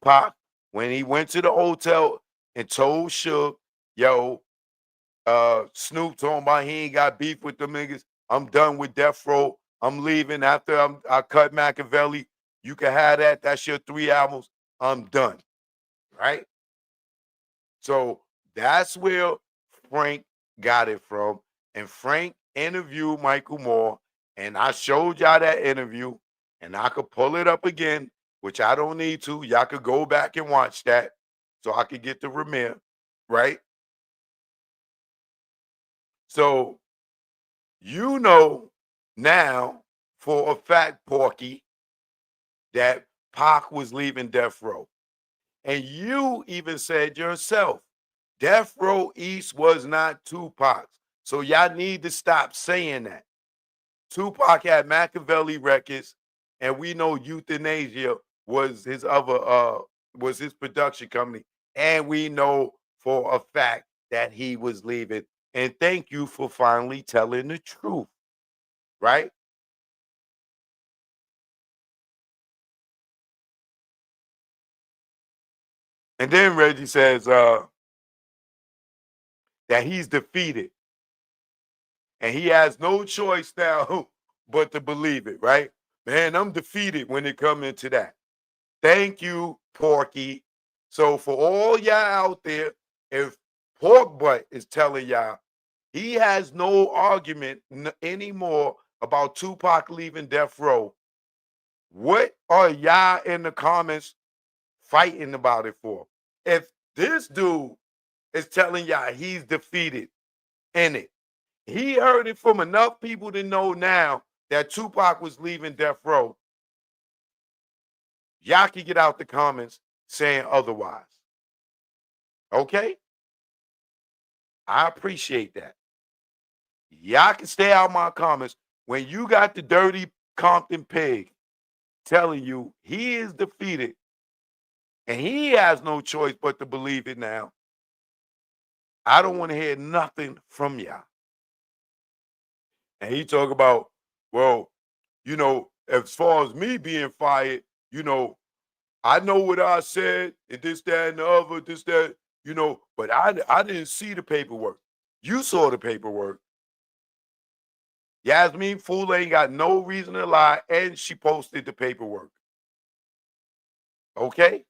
Speaker 2: Pac when he went to the hotel and told Suge, yo, Snoop talking about he ain't got beef with them niggas. I'm done with Death Row. I'm leaving after I cut Machiavelli. You can have that. That's your 3 albums. I'm done. Right? So that's where Frank got it from. And Frank interviewed Michael Moore. And I showed y'all that interview. And I could pull it up again, which I don't need to. Y'all could go back and watch that so I could get to Ramier. Right? So now for a fact, Porky, that Pac was leaving Death Row. And you even said yourself, Death Row East was not Tupac's. So y'all need to stop saying that. Tupac had Machiavelli Records, and we know Euthanasia was his production company. And we know for a fact that he was leaving. And thank you for finally telling the truth. Right? And then Reggie says that he's defeated. And he has no choice now but to believe it, right? Man, I'm defeated when it comes into that. Thank you, Porky. So for all y'all out there, if Pork Butt is telling y'all he has no argument anymore about Tupac leaving Death Row, what are y'all in the comments fighting about it for? If this dude is telling y'all he's defeated in it, he heard it from enough people to know now that Tupac was leaving Death Row. Y'all can get out the comments saying otherwise. Okay? I appreciate that. Y'all can stay out my comments when you got the dirty Compton pig telling you he is defeated and he has no choice but to believe it now. I don't want to hear nothing from y'all. And he talk about, well, as far as me being fired,
Speaker 3: I know what I said, and this, that, and the other, this, that, but I didn't see the paperwork. You saw the paperwork. Yasmin Fool ain't got no reason to lie, and she posted the paperwork. Okay?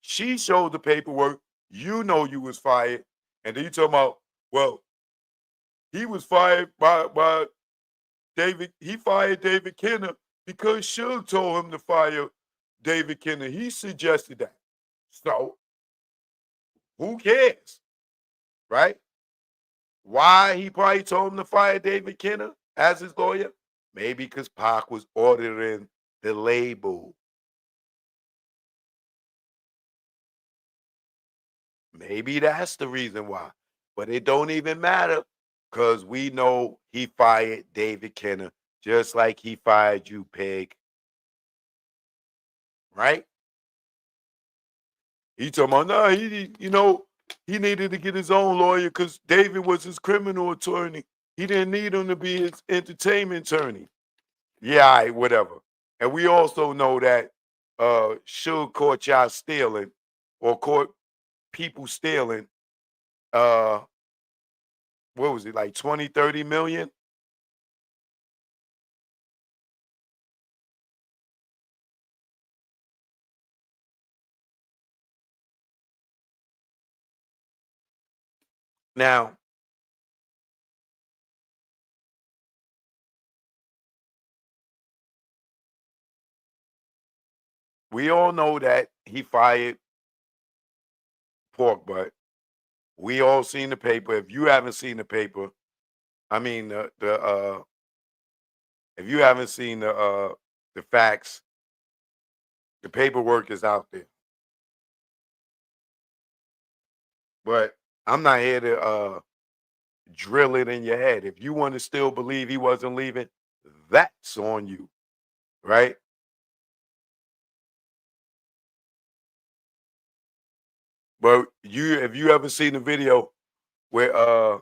Speaker 3: She showed the paperwork. You know you was fired. And then you talking about, well, he was fired by David. He fired David Kenner because Suge told him to fire David Kenner. He suggested that. So, who cares? Right? Why he probably told him to fire David Kenner as his lawyer? Maybe because Pac was ordering the label. Maybe that's the reason why. But it don't even matter because we know he fired David Kenner just like he fired you, Peg. Right? He talking about, no, he needed to get his own lawyer because David was his criminal attorney. He didn't need him to be his entertainment attorney. Yeah, all right, whatever. And we also know that Suge caught y'all stealing or caught people stealing what was it, like 20, 30 million? Now, we all know that he fired Pork Butt. We all seen the paper. If you haven't seen the paper, I mean if you haven't seen the facts, the paperwork is out there. But I'm not here to drill it in your head. If you want to still believe he wasn't leaving, that's on you, right? But if you ever seen the video where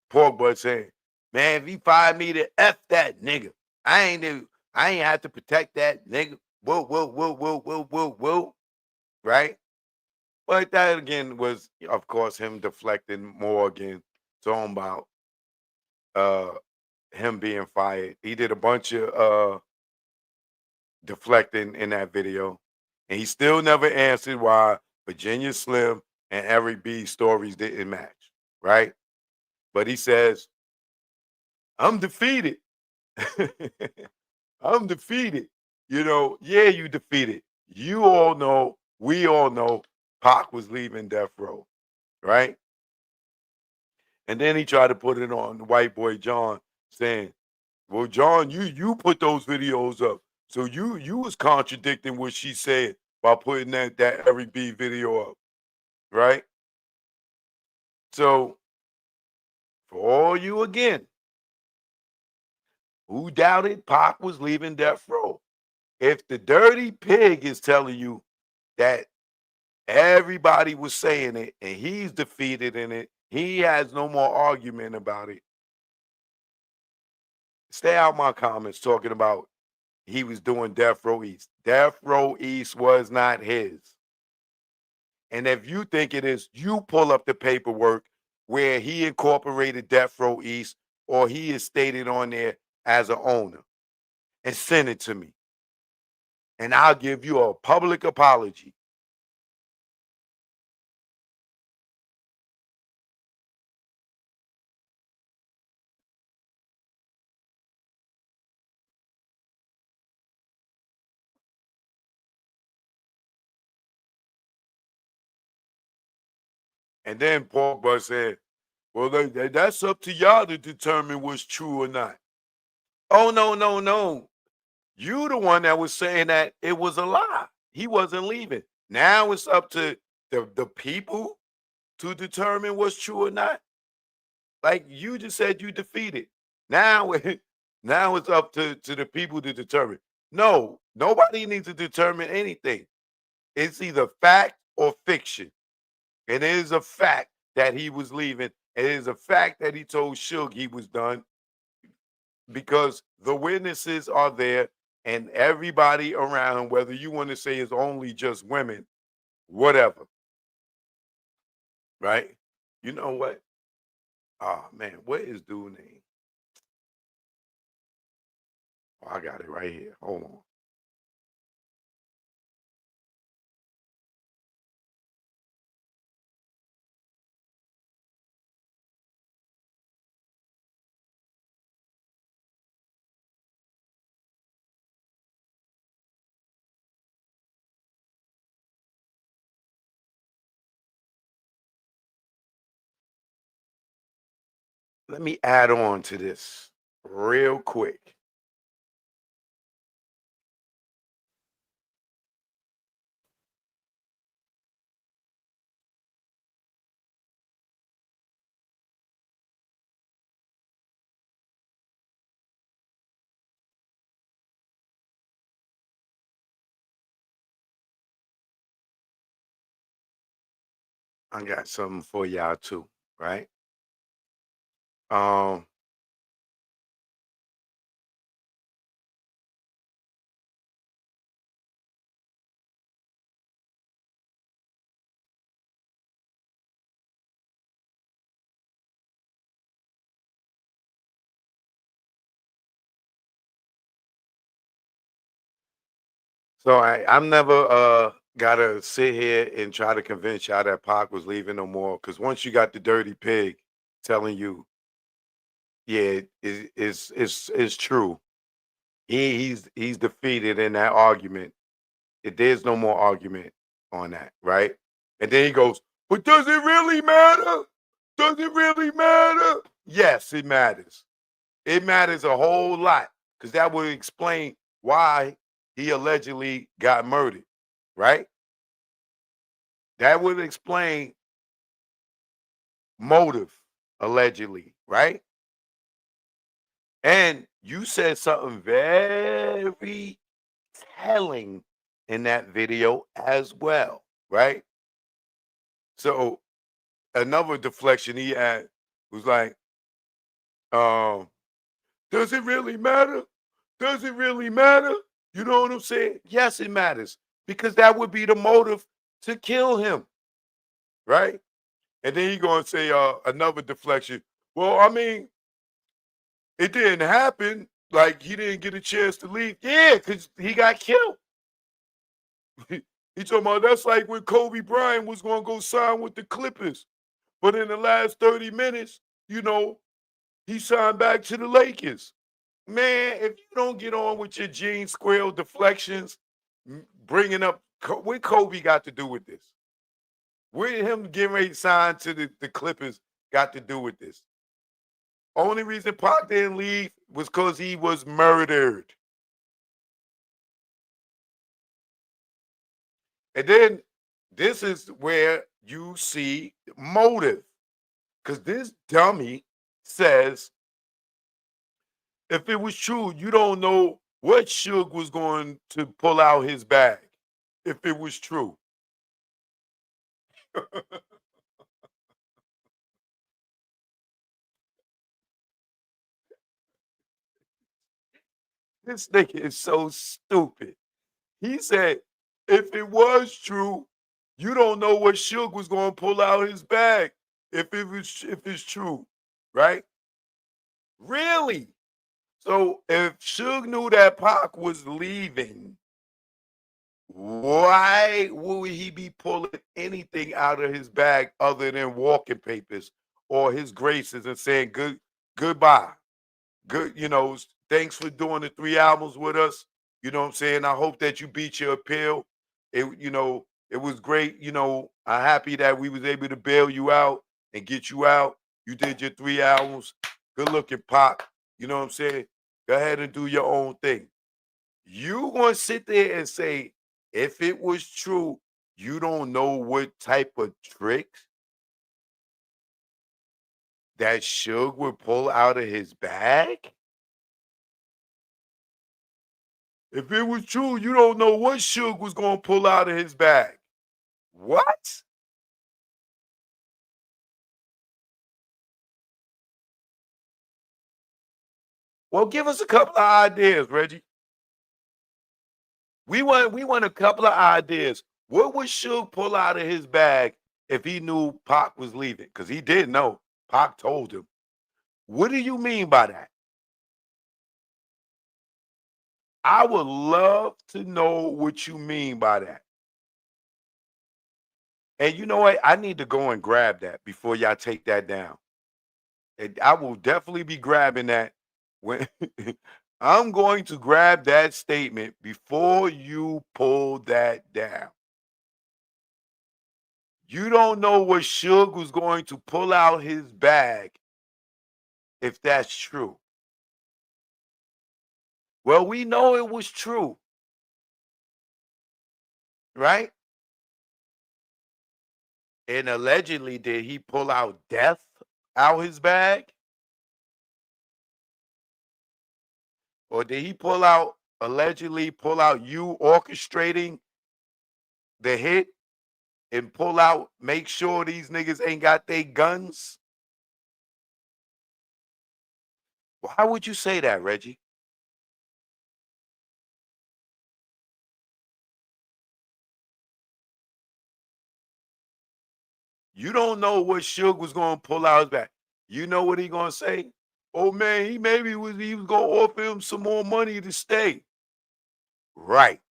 Speaker 3: Pork Butt saying, man, if he fired me to F that nigga, I ain't have to protect that nigga. Whoa, right? But that again was, of course, him deflecting more again, talking about him being fired. He did a bunch of deflecting in that video, and he still never answered why Virginia Slim and Eric B stories didn't match, right? But he says, I'm defeated. I'm defeated. Yeah, you defeated. You all know, we all know Pac was leaving death row, right? And then he tried to put it on the white boy John, saying, well, John, you put those videos up. So you was contradicting what she said by putting that Eric B video up, right? So for all you again who doubted Pac was leaving death row, if the dirty pig is telling you that everybody was saying it and he's defeated in it, he has no more argument about it. Stay out my comments talking about he was doing Death Row East. Death Row East was not his. And if you think it is, you pull up the paperwork where he incorporated Death Row East or he is stated on there as an owner and send it to me. And I'll give you a public apology. And then Paul Butt said, well, that's up to y'all to determine what's true or not. Oh, no. You the one that was saying that it was a lie. He wasn't leaving. Now it's up to the people to determine what's true or not. Like you just said you defeated. Now, now it's up to the people to determine. No, nobody needs to determine anything. It's either fact or fiction. And it is a fact that he was leaving. It is a fact that he told Suge he was done.
Speaker 2: because the witnesses are there and everybody around, whether you want to say it's only just women, whatever, right? You know what? Oh man, what is dude name? Oh, I got it right here. Hold on. Let me add on to this real quick. I got something for y'all too, right? Um, so I'm never gotta sit here and try to convince y'all that Pac was leaving no more. Cause once you got the dirty pig telling you, yeah, it's true. He's defeated in that argument. There's no more argument on that, right? And then he goes, but does it really matter? Does it really matter? Yes, it matters. It matters a whole lot because that would explain why he allegedly got murdered, right? That would explain motive, allegedly, right? And you said something very telling in that video as well, right? So another deflection he had was like, um, does it really matter? Does it really matter? You know what I'm saying? Yes, it matters because that would be the motive to kill him, right? And then he gonna say another deflection. Well, I mean, it didn't happen. Like he didn't get a chance to leave. Yeah, because he got killed. He talking about that's like when Kobe Bryant was gonna go sign with the Clippers, but in the last 30 minutes, you know, he signed back to the Lakers. Man, if you don't get on with your Gene Squirrel deflections, bringing up what Kobe got to do with this? What him getting ready to sign to the Clippers got to do with this? Only reason Pac didn't leave was because he was murdered. And then this is where you see motive. Because this dummy says, if it was true, you don't know what Suge was going to pull out his bag. If it was true. This nigga is so stupid. He said, if it was true, you don't know what Suge was going to pull out his bag. If it's true, right? Really? So if Suge knew that Pac was leaving, why would he be pulling anything out of his bag other than walking papers or his graces and saying goodbye? Good, thanks for doing the 3 albums with us. You know what I'm saying? I hope that you beat your appeal. It was great. I'm happy that we was able to bail you out and get you out. You did your 3 albums. Good looking, Pop. You know what I'm saying? Go ahead and do your own thing. You gonna sit there and say, if it was true, you don't know what type of tricks that Suge would pull out of his bag? If it was true, you don't know what Suge was gonna pull out of his bag. What? Well, give us a couple of ideas, Reggie. We want a couple of ideas. What would Suge pull out of his bag if he knew Pac was leaving? Because he did know. Pac told him. What do you mean by that? I would love to know what you mean by that. And you know what? I need to go and grab that before y'all take that down. And I will definitely be grabbing that when I'm going to grab that statement before you pull that down. You don't know what Suge was going to pull out his bag if that's true. Well, we know it was true, right? And allegedly, did he pull out death out his bag? Or did he allegedly pull out you orchestrating the hit and make sure these niggas ain't got their guns? Why would you say that, Reggie? You don't know what Suge was going to pull out his back. You know what he going to say? Oh man, he was going to offer him some more money to stay. Right.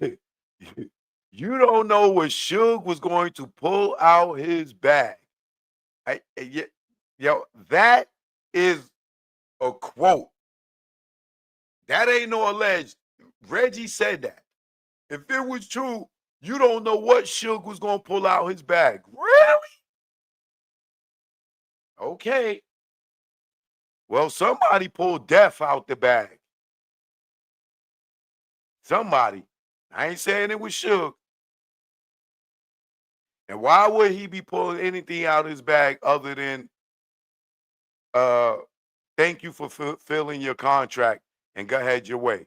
Speaker 2: You don't know what Suge was going to pull out his bag. Yo, that is a quote. That ain't no alleged. Reggie said that. If it was true, you don't know what Suge was going to pull out his bag. Really? Okay. Well, somebody pulled death out the bag. Somebody. I ain't saying it was Suge. And why would he be pulling anything out of his bag other than thank you for fulfilling your contract and go ahead your way?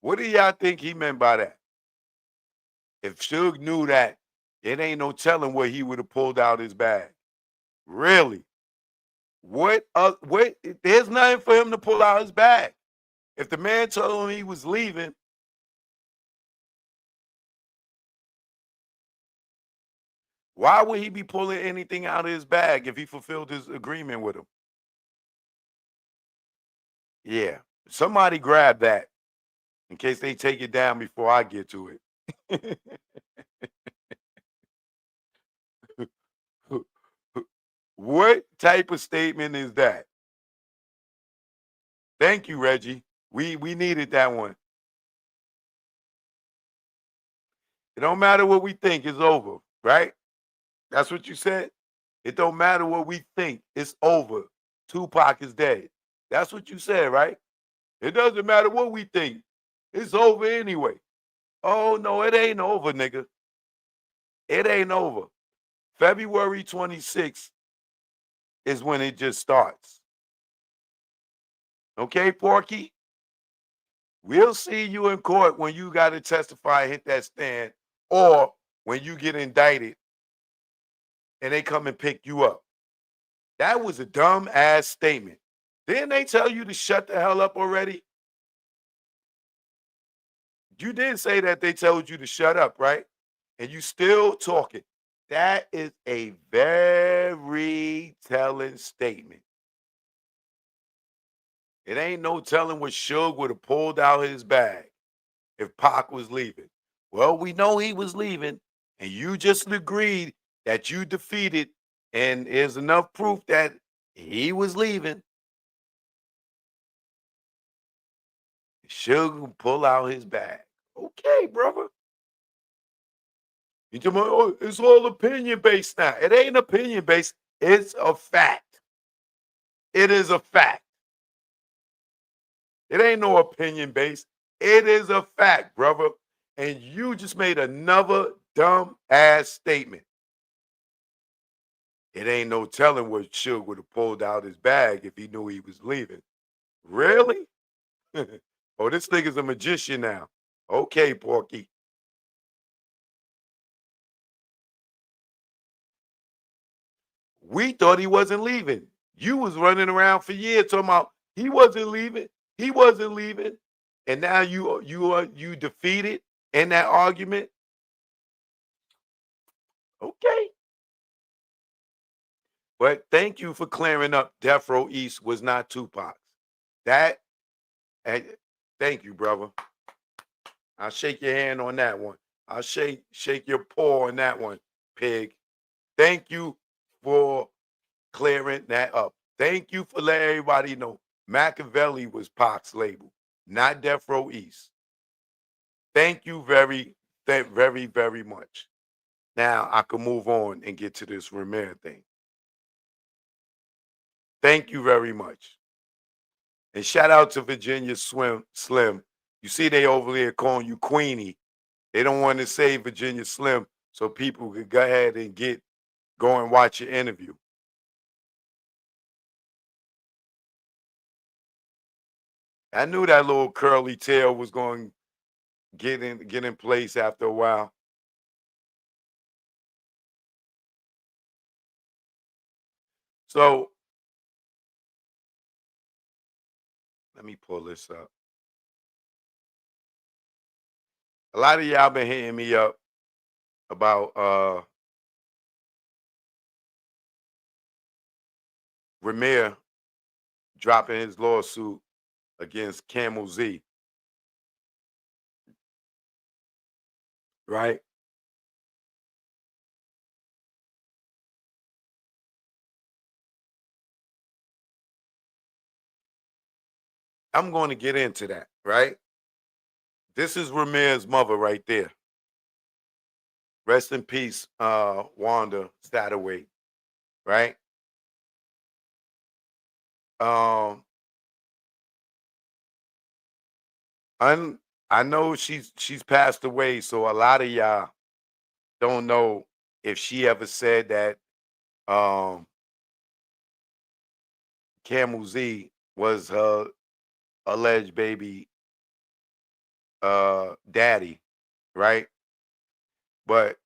Speaker 2: What do y'all think he meant by that? If Suge knew that, it ain't no telling what he would have pulled out his bag. Really? What? There's nothing for him to pull out his bag. If the man told him he was leaving, why would he be pulling anything out of his bag if he fulfilled his agreement with him? Yeah. Somebody grab that in case they take it down before I get to it. What type of statement is that? Thank you, Reggie. We needed that one. It don't matter what we think, it's over, right? That's what you said? It don't matter what we think, it's over. Tupac is dead. That's what you said, right? It doesn't matter what we think. It's over anyway. Oh, no, it ain't over, nigga. It ain't over. February 26th is when it just starts. Okay, Porky? We'll see you in court when you got to testify, hit that stand, or when you get indicted and they come and pick you up. That was a dumb ass statement. Didn't they tell you to shut the hell up already? You did say that they told you to shut up, right? And you still talking. That is a very telling statement. It ain't no telling what Suge would have pulled out his bag if Pac was leaving. Well, we know he was leaving, and you just agreed that you defeated, and there's enough proof that he was leaving. Suge will pull out his bag. Okay, brother. You tell me, oh, it's all opinion based now. It ain't opinion based. It's a fact. It is a fact. It ain't no opinion based. It is a fact, brother. And you just made another dumb ass statement. It ain't no telling what Suge would have pulled out his bag if he knew he was leaving. Really? Oh, this nigga's a magician now. Okay, Porky. We thought he wasn't leaving. You was running around for years talking about he wasn't leaving. He wasn't leaving. And now you defeated in that argument. Okay. But thank you for clearing up Death Row East was not Tupac's. That, thank you, brother. I'll shake your hand on that one. I'll shake your paw on that one, pig. Thank you for clearing that up. Thank you for letting everybody know Machiavelli was Pac's label, not Death Row East. Thank you very, very much. Now I can move on and get to this Ramier thing. Thank you very much. And shout out to Virginia Slim. You see they over there calling you Queenie. They don't want to say Virginia Slim so people could go ahead and go and watch your interview. I knew that little curly tail was going to get in place after a while. So let me pull this up. A lot of y'all been hitting me up about Rymir dropping his lawsuit against Camel Z. Right? I'm going to get into that, right? This is Ramir's mother right there. Rest in peace, Wanda Sedata, right? I know she's passed away, so a lot of y'all don't know if she ever said that Camel Z was her alleged baby daddy, right? But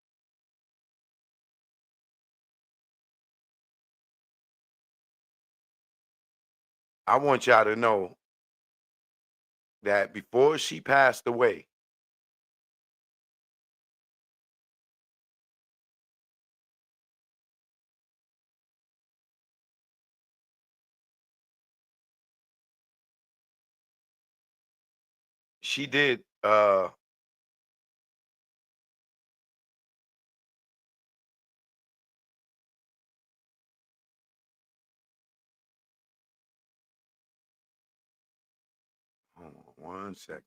Speaker 2: I want y'all to know that before she passed away, she did hold on 1 second.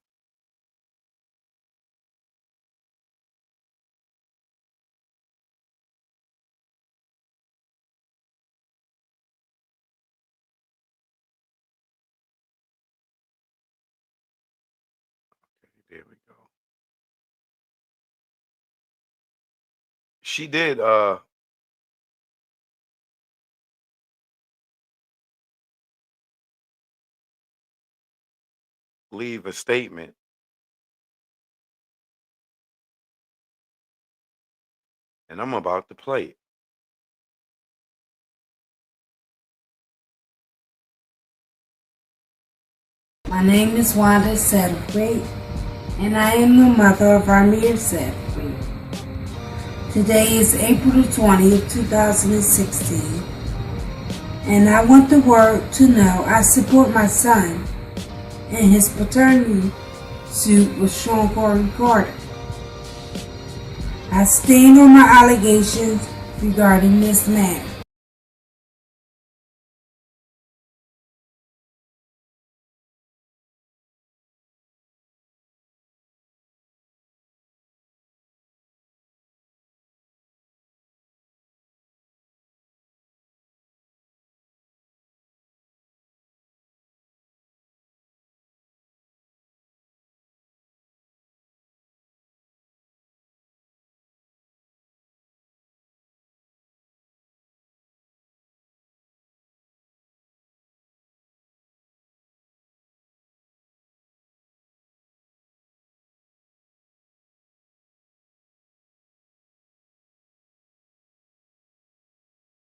Speaker 2: Okay, there we go. She did leave a statement, and I'm about to play it.
Speaker 6: My name is Wanda Sedata, and I am the mother of Ramier Sedata. Today is April the 20th, 2016, and I want the world to know I support my son in his paternity suit with Sean Corey Carter. I stand on my allegations regarding this matter.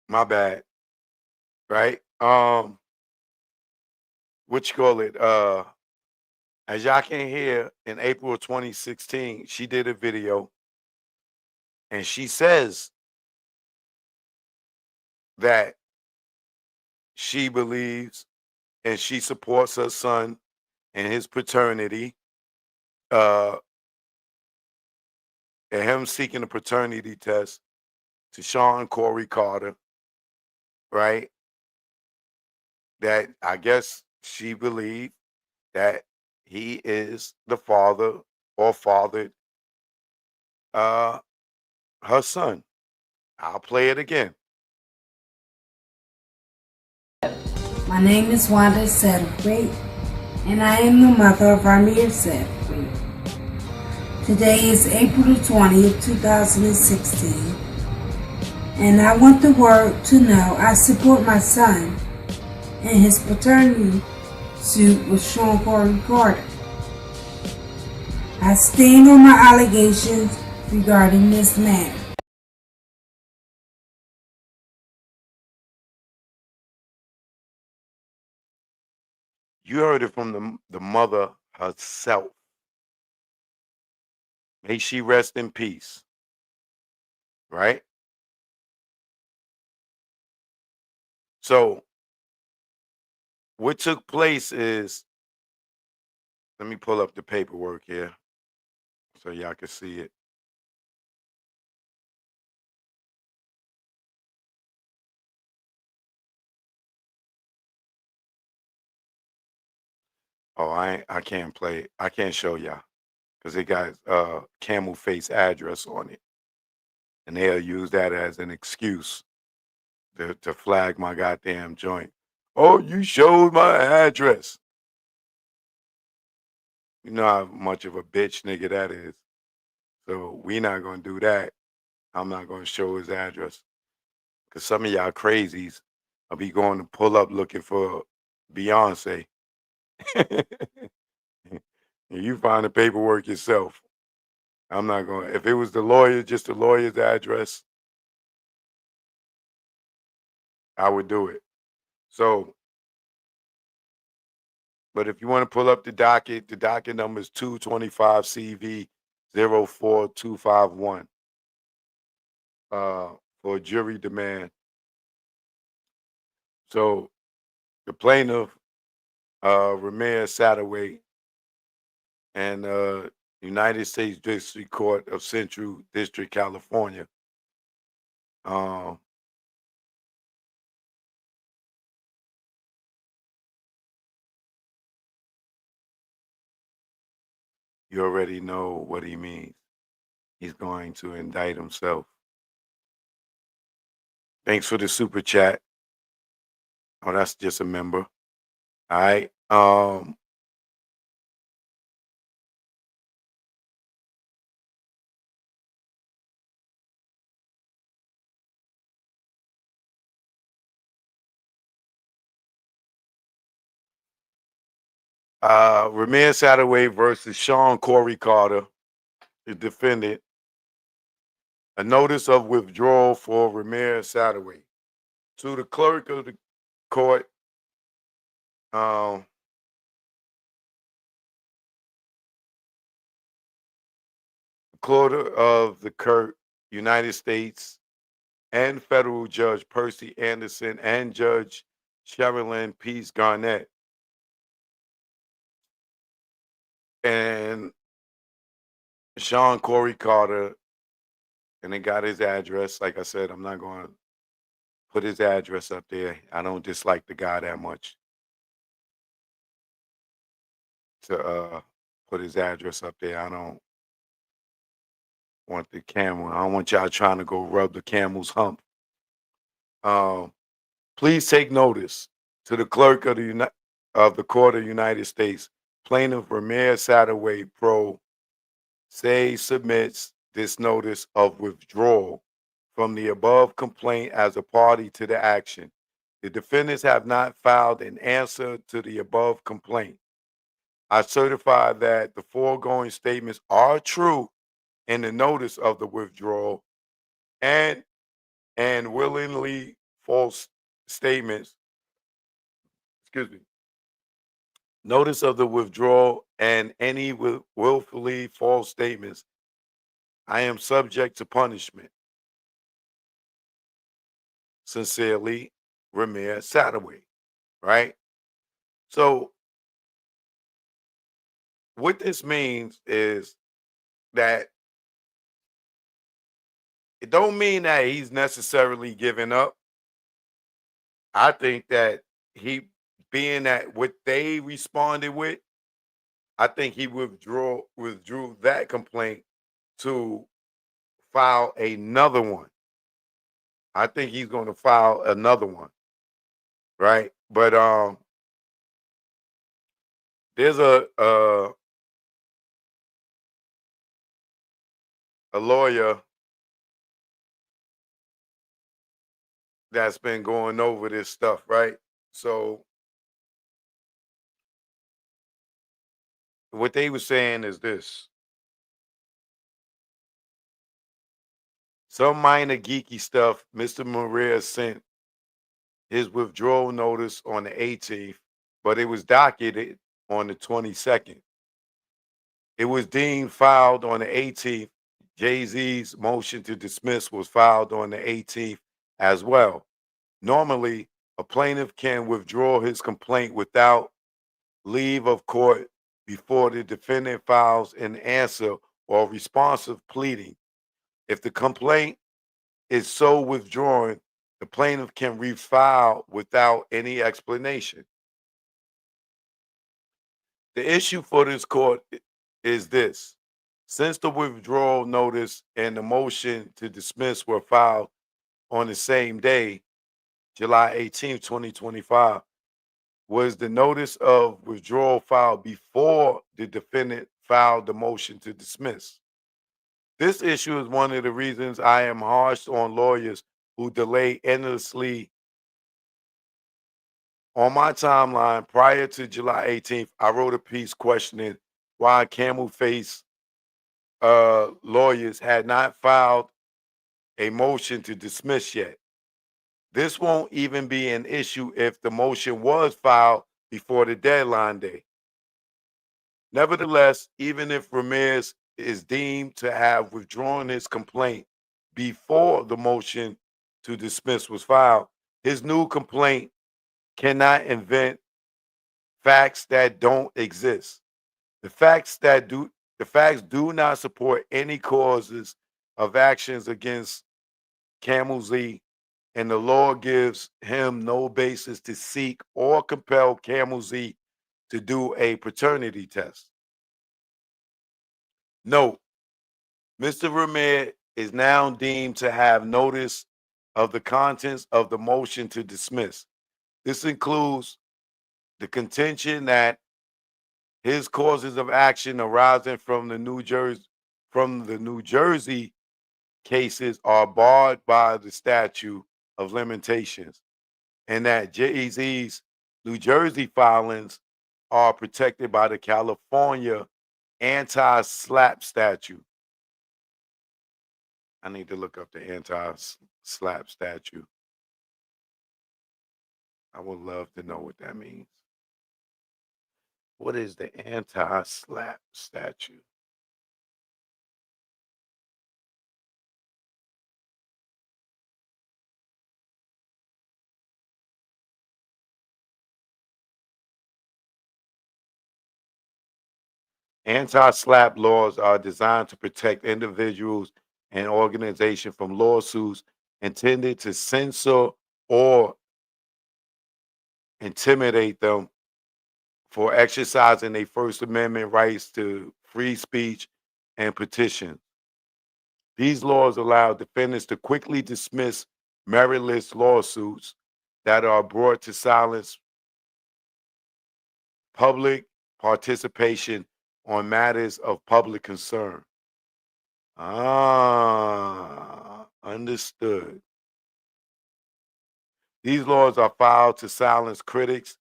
Speaker 2: My bad. Right? What you call it? As y'all can hear, in April of 2016, she did a video and she says that she believes and she supports her son and his paternity, and him seeking a paternity test to Sean Corey Carter, right? That I guess she believed that he is the father or fathered her son. I'll play it again.
Speaker 6: My name is Wanda Sedata, and I am the mother of Ramier Sedata. Today is April the 20th, 2016, and I want the world to know I support my son in his paternity suit with Sean Corey Carter. I stand on my allegations regarding this matter.
Speaker 2: You heard it from the mother herself. May she rest in peace. Right? So, what took place is, let me pull up the paperwork here so y'all can see it. Oh, I can't play it. I can't show y'all because it got camel face address on it. And they'll use that as an excuse to flag my goddamn joint. Oh, you showed my address. You know how much of a bitch nigga that is. So we not gonna do that. I'm not gonna show his address. Cause some of y'all crazies will be going to pull up looking for Beyonce. You find the paperwork yourself. I'm not going. If it was the lawyer, just the lawyer's address, I would do it. So, but if you want to pull up the docket number is 225 CV 04251 for a jury demand. So the plaintiff, Ramier Sedata, and United States District Court of Central District, California. You already know what he means. He's going to indict himself. Thanks for the super chat. Oh, that's just a member. All right. Ramier Sedata versus Sean Corey Carter, the defendant. A notice of withdrawal for Ramier Sedata. To the clerk of the court, court of the Court, United States, and federal judge Percy Anderson and Judge Sherilyn Peace Garnett. And Sean Corey Carter, and they got his address. Like I said, I'm not going to put his address up there. I don't dislike the guy that much to put his address up there. I don't want the camel. I don't want y'all trying to go rub the camel's hump. Please take notice to the clerk of the Court of United States. Plaintiff Ramier Sedata Pro se submits this notice of withdrawal from the above complaint as a party to the action. The defendants have not filed an answer to the above complaint. I certify that the foregoing statements are true in the notice of the withdrawal and willingly false statements, excuse me, notice of the withdrawal and any willfully false statements, I am subject to punishment. Sincerely, Ramier Sadaway, right? So what this means is that it don't mean that he's necessarily giving up. I think that he, being that what they responded with, I think he withdrew that complaint to file another one. I think he's going to file another one, right? But there's a lawyer that's been going over this stuff, right? So what they were saying is this: some minor geeky stuff. Mr. Maria sent his withdrawal notice on the 18th, but it was docketed on the 22nd. It was deemed filed on the 18th. Jay-Z's motion to dismiss was filed on the 18th as well. Normally, a plaintiff can withdraw his complaint without leave of court before the defendant files an answer or responsive pleading. If the complaint is so withdrawn, the plaintiff can refile without any explanation. The issue for this court is this: since the withdrawal notice and the motion to dismiss were filed on the same day, July 18, 2025, was the notice of withdrawal filed before the defendant filed the motion to dismiss. This issue is one of the reasons I am harsh on lawyers who delay endlessly. On my timeline prior to July 18th, I wrote a piece questioning why Camel Face lawyers had not filed a motion to dismiss yet. This won't even be an issue if the motion was filed before the deadline day. Nevertheless, even if Ramirez is deemed to have withdrawn his complaint before the motion to dismiss was filed, his new complaint cannot invent facts that don't exist. The facts do not support any causes of actions against Camel Z, and the law gives him no basis to seek or compel Camel Z to do a paternity test. Note, Mr. Ramier is now deemed to have notice of the contents of the motion to dismiss. This includes the contention that his causes of action arising from the New Jersey cases are barred by the statute of limitations, and that Jay-Z's New Jersey filings are protected by the California anti-slap statute. I need to look up the anti-slap statute. I would love to know what that means. What is the anti-slap statute? Anti-slap laws are designed to protect individuals and organizations from lawsuits intended to censor or intimidate them for exercising their First Amendment rights to free speech and petition. These laws allow defendants to quickly dismiss meritless lawsuits that are brought to silence public participation on matters of public concern. Understood. These laws are filed to silence critics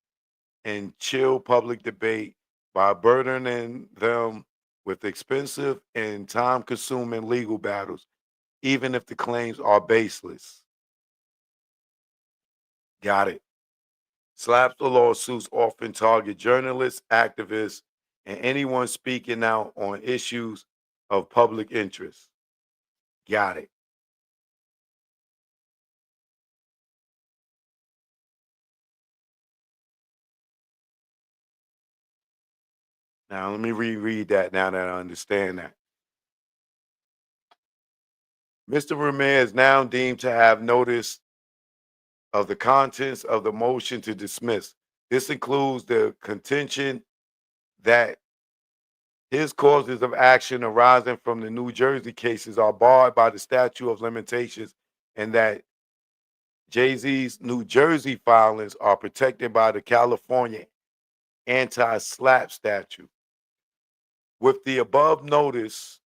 Speaker 2: and chill public debate by burdening them with expensive and time-consuming legal battles, even if the claims are baseless. Got it. Slaps or lawsuits often target journalists, activists, and anyone speaking out on issues of public interest. Got it. Now, let me reread that now that I understand that. Mr. Ramier is now deemed to have notice of the contents of the motion to dismiss. This includes the contention that his causes of action arising from the New Jersey cases are barred by the statute of limitations and that Jay-Z's New Jersey filings are protected by the California anti-SLAPP statute. With the above notice,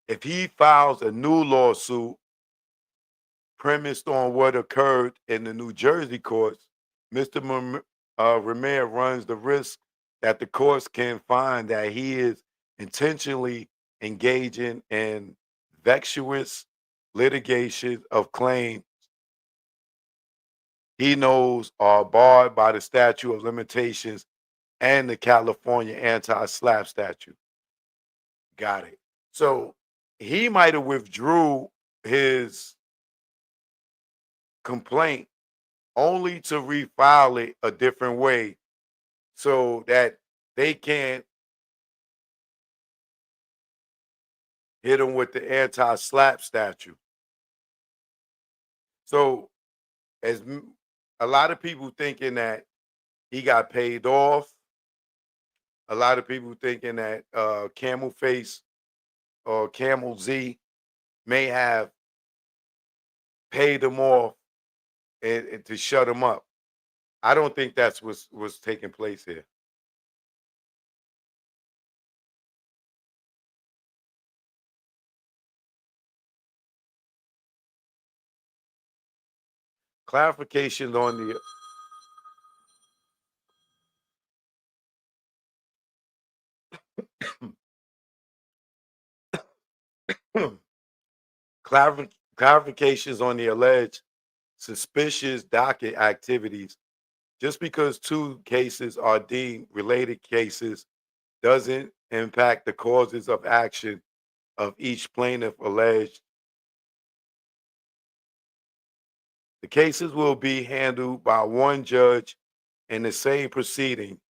Speaker 2: if he files a new lawsuit premised on what occurred in the New Jersey courts, Mr. Ramier runs the risk that the courts can find that he is intentionally engaging in vexatious litigation of claims he knows are barred by the statute of limitations and the California anti-SLAPP statute. Got it. So he might have withdrew his complaint only to refile it a different way so that they can't hit him with the anti-SLAPP statute. So as a lot of people thinking that he got paid off, a lot of people thinking that Camel Face or Camel Z may have paid him off and to shut him up. I don't think that's what's taking place here. Clarification on the clarifications on the alleged suspicious docket activities. Just because two cases are deemed related cases doesn't impact the causes of action of each plaintiff alleged. The cases will be handled by one judge in the same proceeding,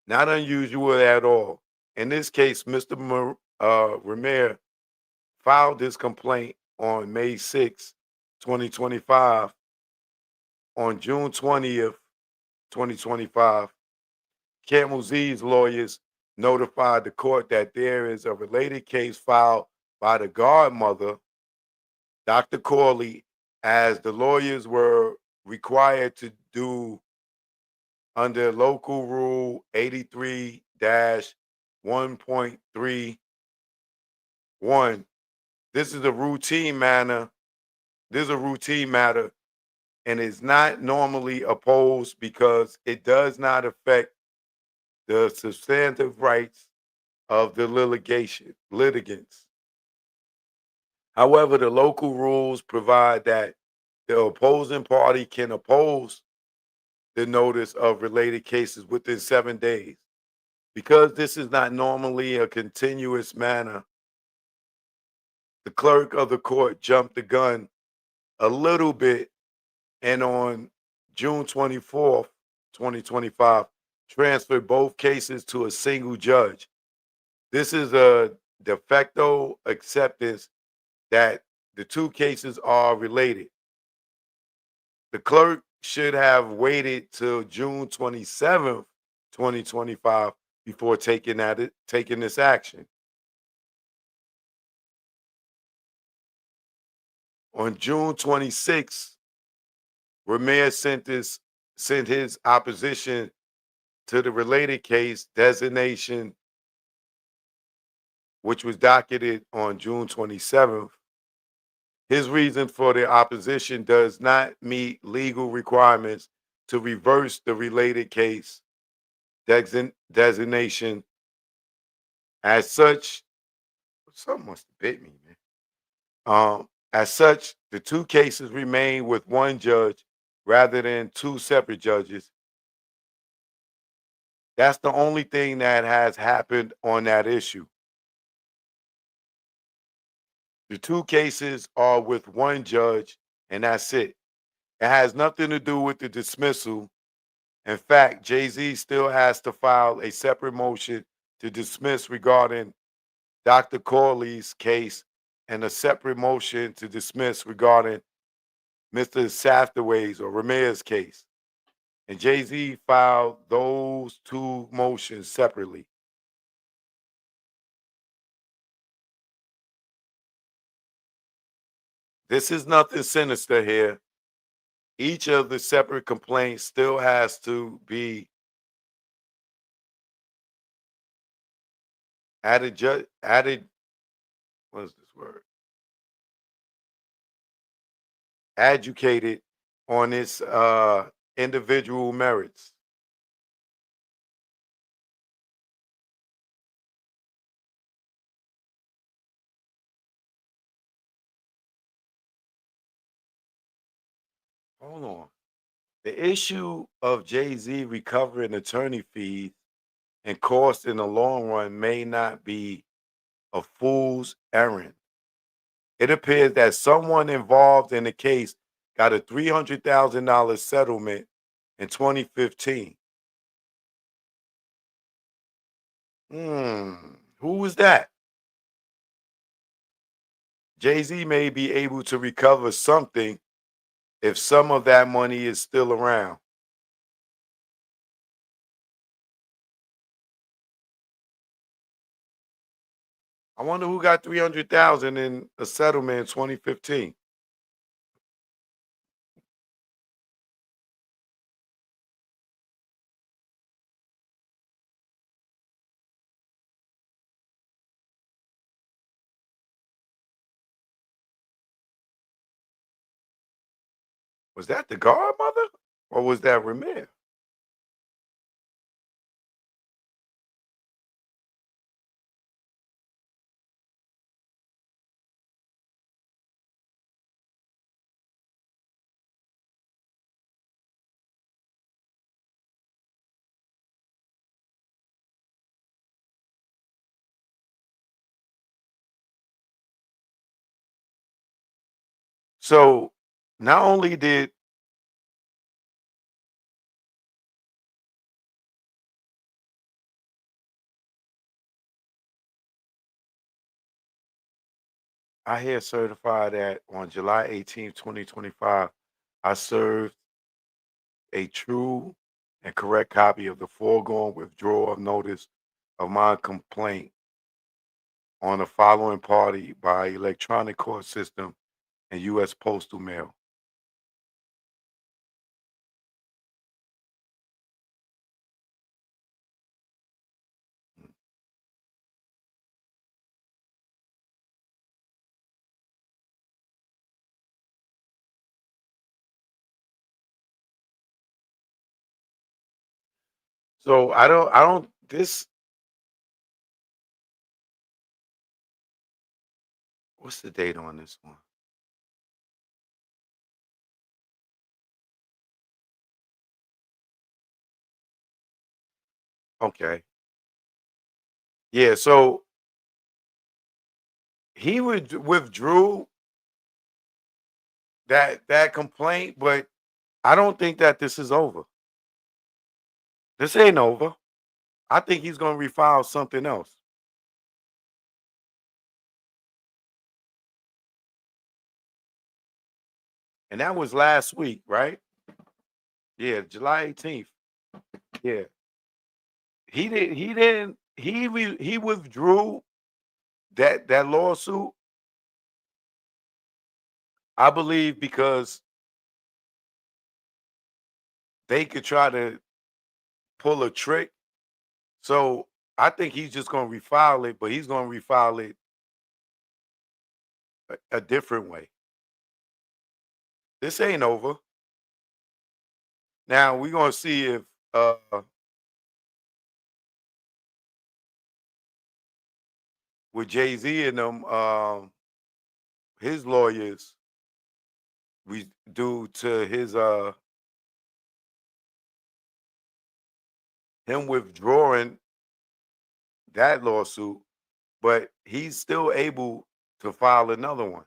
Speaker 2: not unusual at all. In this case, Mr. Ramier filed this complaint on May 6, 2025. On June 20th, 2025, Camel Z's lawyers notified the court that there is a related case filed by the godmother, Dr. Corley, as the lawyers were required to do under local rule 83-1.31. This is a routine matter. This is a routine matter and is not normally opposed because it does not affect the substantive rights of the litigants. However, the local rules provide that the opposing party can oppose the notice of related cases within 7 days. Because this is not normally a continuous manner, the clerk of the court jumped the gun a little bit and on June 24th, 2025, transferred both cases to a single judge. This is a de facto acceptance that the two cases are related. The clerk should have waited till June 27th, 2025 before taking this action. On June 26th, Ramier sent his opposition to the related case designation, which was docketed on June 27th. His reason for the opposition does not meet legal requirements to reverse the related case designation. As such, something must have bit me, man. As such, the two cases remain with one judge rather than two separate judges. That's the only thing that has happened on that issue. The two cases are with one judge, and that's it. It has nothing to do with the dismissal. In fact, Jay-Z still has to file a separate motion to dismiss regarding Dr. Corley's case and a separate motion to dismiss regarding Mr. Saftaway's or Ramir's case. And Jay-Z filed those two motions separately. This is nothing sinister here. Each of the separate complaints still has to be what is this word? Adjudicated on its individual merits. Hold on. The issue of Jay-Z recovering attorney fees and costs in the long run may not be a fool's errand. It appears that someone involved in the case got a $300,000 settlement in 2015. Who was that? Jay-Z may be able to recover something if some of that money is still around. I wonder who got 300,000 in a settlement in 2015. Was that the godmother or was that Ramier? So not only did I here certify that on July 18th, 2025, I served a true and correct copy of the foregoing withdrawal of notice of my complaint on the following party by electronic court system and U.S. postal mail. So this, what's the date on this one? Okay. Yeah, so he withdrew that complaint, but I don't think that this is over. This ain't over. I think he's gonna refile something else. And that was last week, right? Yeah, July 18th. Yeah. He withdrew that lawsuit, I believe, because they could try to pull a trick. So I think he's just gonna refile it, but he's gonna refile it a different way. This ain't over. Now we're gonna see if with Jay-Z and them his lawyers, we due to his him withdrawing that lawsuit, but he's still able to file another one.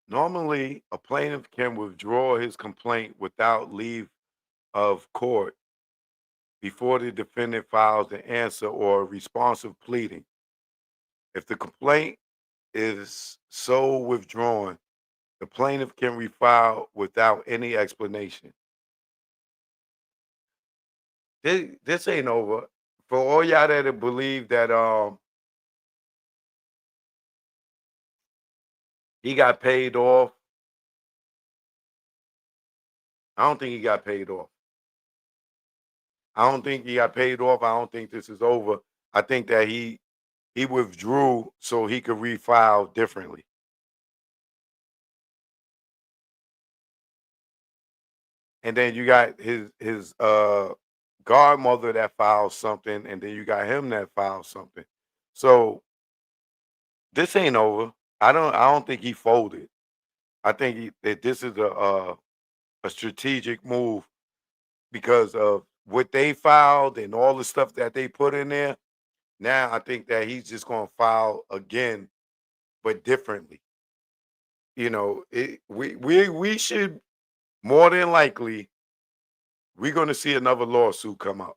Speaker 2: Normally, a plaintiff can withdraw his complaint without leave of court before the defendant files an answer or a responsive pleading. If the complaint is so withdrawn, the plaintiff can refile without any explanation. This ain't over. For all y'all that believe that he got paid off, I don't think he got paid off. I don't think he got paid off. I don't think this is over. I think that he withdrew so he could refile differently. And then you got his godmother that filed something, and then you got him that filed something. So this ain't over. I don't think he folded. I think that this is a strategic move because of what they filed and all the stuff that they put in there. Now I think that he's just going to file again, but differently. You know, we should more than likely we're going to see another lawsuit come up.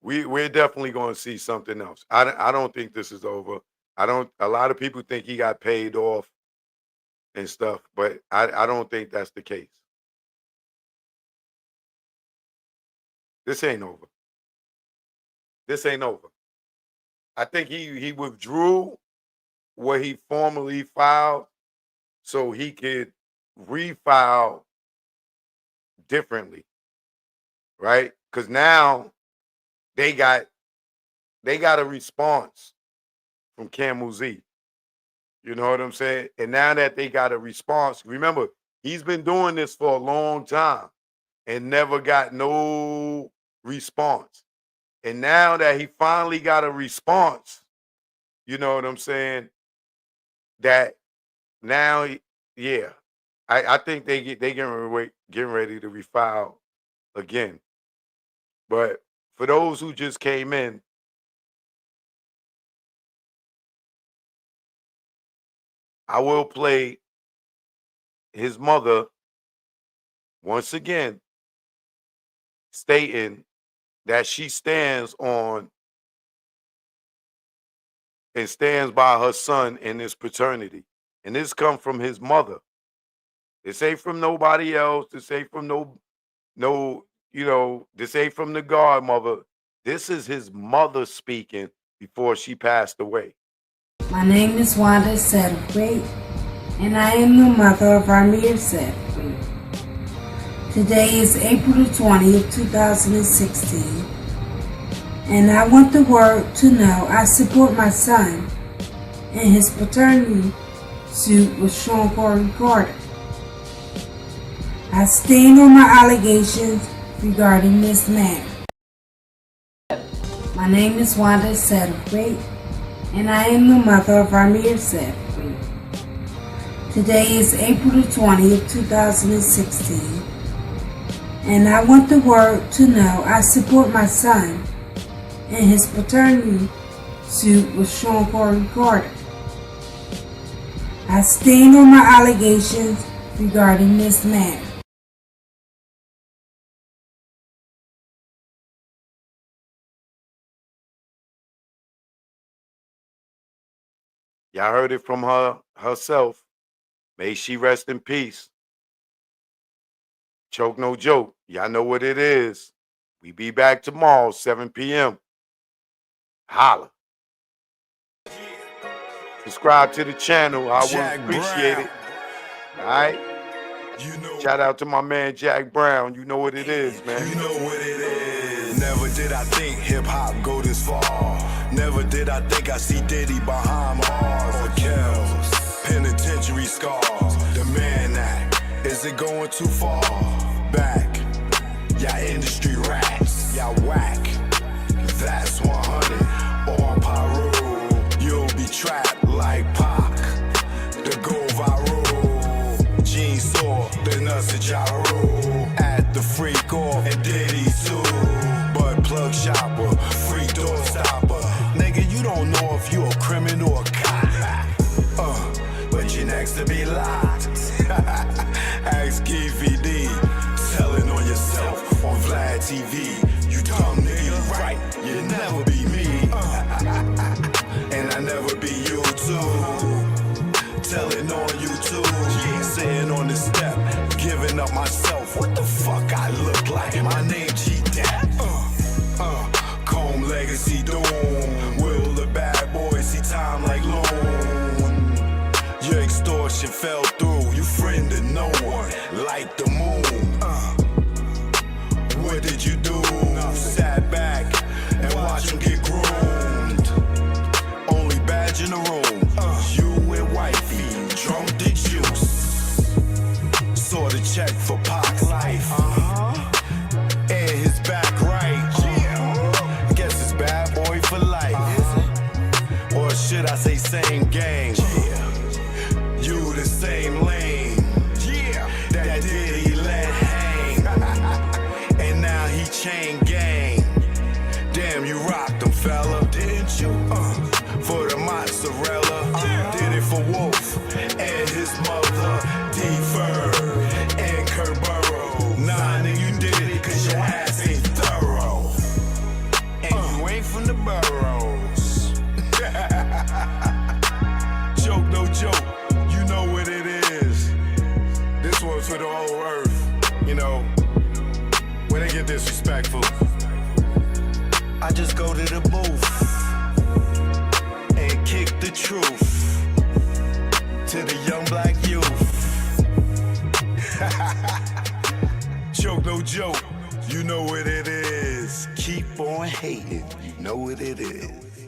Speaker 2: We're definitely going to see something else. I don't think this is over. A lot of people think he got paid off and stuff, but I don't think that's the case. This ain't over. This ain't over. I think he withdrew what he formerly filed so he could refile differently, right? Because now they got a response from Camel Z. You know what I'm saying? And now that they got a response, remember, he's been doing this for a long time and never got no response. And now that he finally got a response, you know what I'm saying? That now, yeah, I think they getting ready to refile again. But for those who just came in, I will play his mother once again stating that she stands on and stands by her son in this paternity. And this come from his mother. This ain't from nobody else. This ain't from no, you know, this ain't from the godmother. This is his mother speaking before she passed away.
Speaker 6: My name is Wanda Sedata, and I am the mother of Ramier Sedata. Today is April the 20th, 2016, and I want the world to know I support my son in his paternity suit with Sean Carter. I stand on my allegations regarding this matter. My name is Wanda Sedata, and I am the mother of Ramier Sedata. Today is April the 20th, 2016, and I want the world to know I support my son in his paternity suit with Sean Carter. I stand on my allegations regarding this matter.
Speaker 2: Y'all heard it from her herself. May she rest in peace. Choke no joke. Y'all know what it is. We be back tomorrow, 7 p.m. Holla. Subscribe to the channel. I
Speaker 3: Jack
Speaker 2: would appreciate
Speaker 3: Brown.
Speaker 2: it. All right.
Speaker 3: You know,
Speaker 2: Shout out to my man Jack Brown. You know what it is, man.
Speaker 3: you know what it is. Never did I think hip hop go this far. Never did I think I see Diddy behind bars or kills, penitentiary scars. The man act, is it going too far? Back, y'all industry rats, y'all whack. That's 100 on Pyro. You'll be trapped like Pac. The go viral. Gene saw the nuts of gyro at the freak off and Diddy too. But plug shopper, freak door stopper. Nigga, you don't know if you a criminal or a cop. But you're next to be locked. Ask KVD, telling on yourself on Vlad TV. You dumb nigga, you right, you never be me. And I never be you too. Telling on you too. Sitting on the step, giving up myself. What the fuck I look like? My name G-Dap. Comb legacy doom. Will the bad boy see time like loan? Your extortion fell through. You friended no one like the moon. What did you do? Sat back and watch him get groomed. Only badge in the room. You and wifey drunk the juice. Saw the check for Pac's life. And his back right. Guess it's bad boy for life. Or should I say same gang? You the same lane. That Diddy let hang. And now he chain gang. Damn, you rocked them, fella. Didn't you? For the mozzarella. Did it for Wolf and his mother. D-Fur and Kerborough. Nah, nigga, you did it cause your ass ain't thorough. And you ain't from the boroughs. Joke, no joke. You know what it is. This one's for the whole earth. You know, when they get disrespectful, I just go to the booth and kick the truth to the young black youth. Joke, no joke. You know what it is. Keep on hating. You know what it is.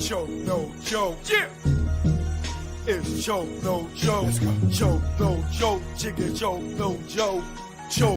Speaker 1: Choke no joke. Yeah. It's choke no joke. Choke no joke. Chicken choke no joke. Choke.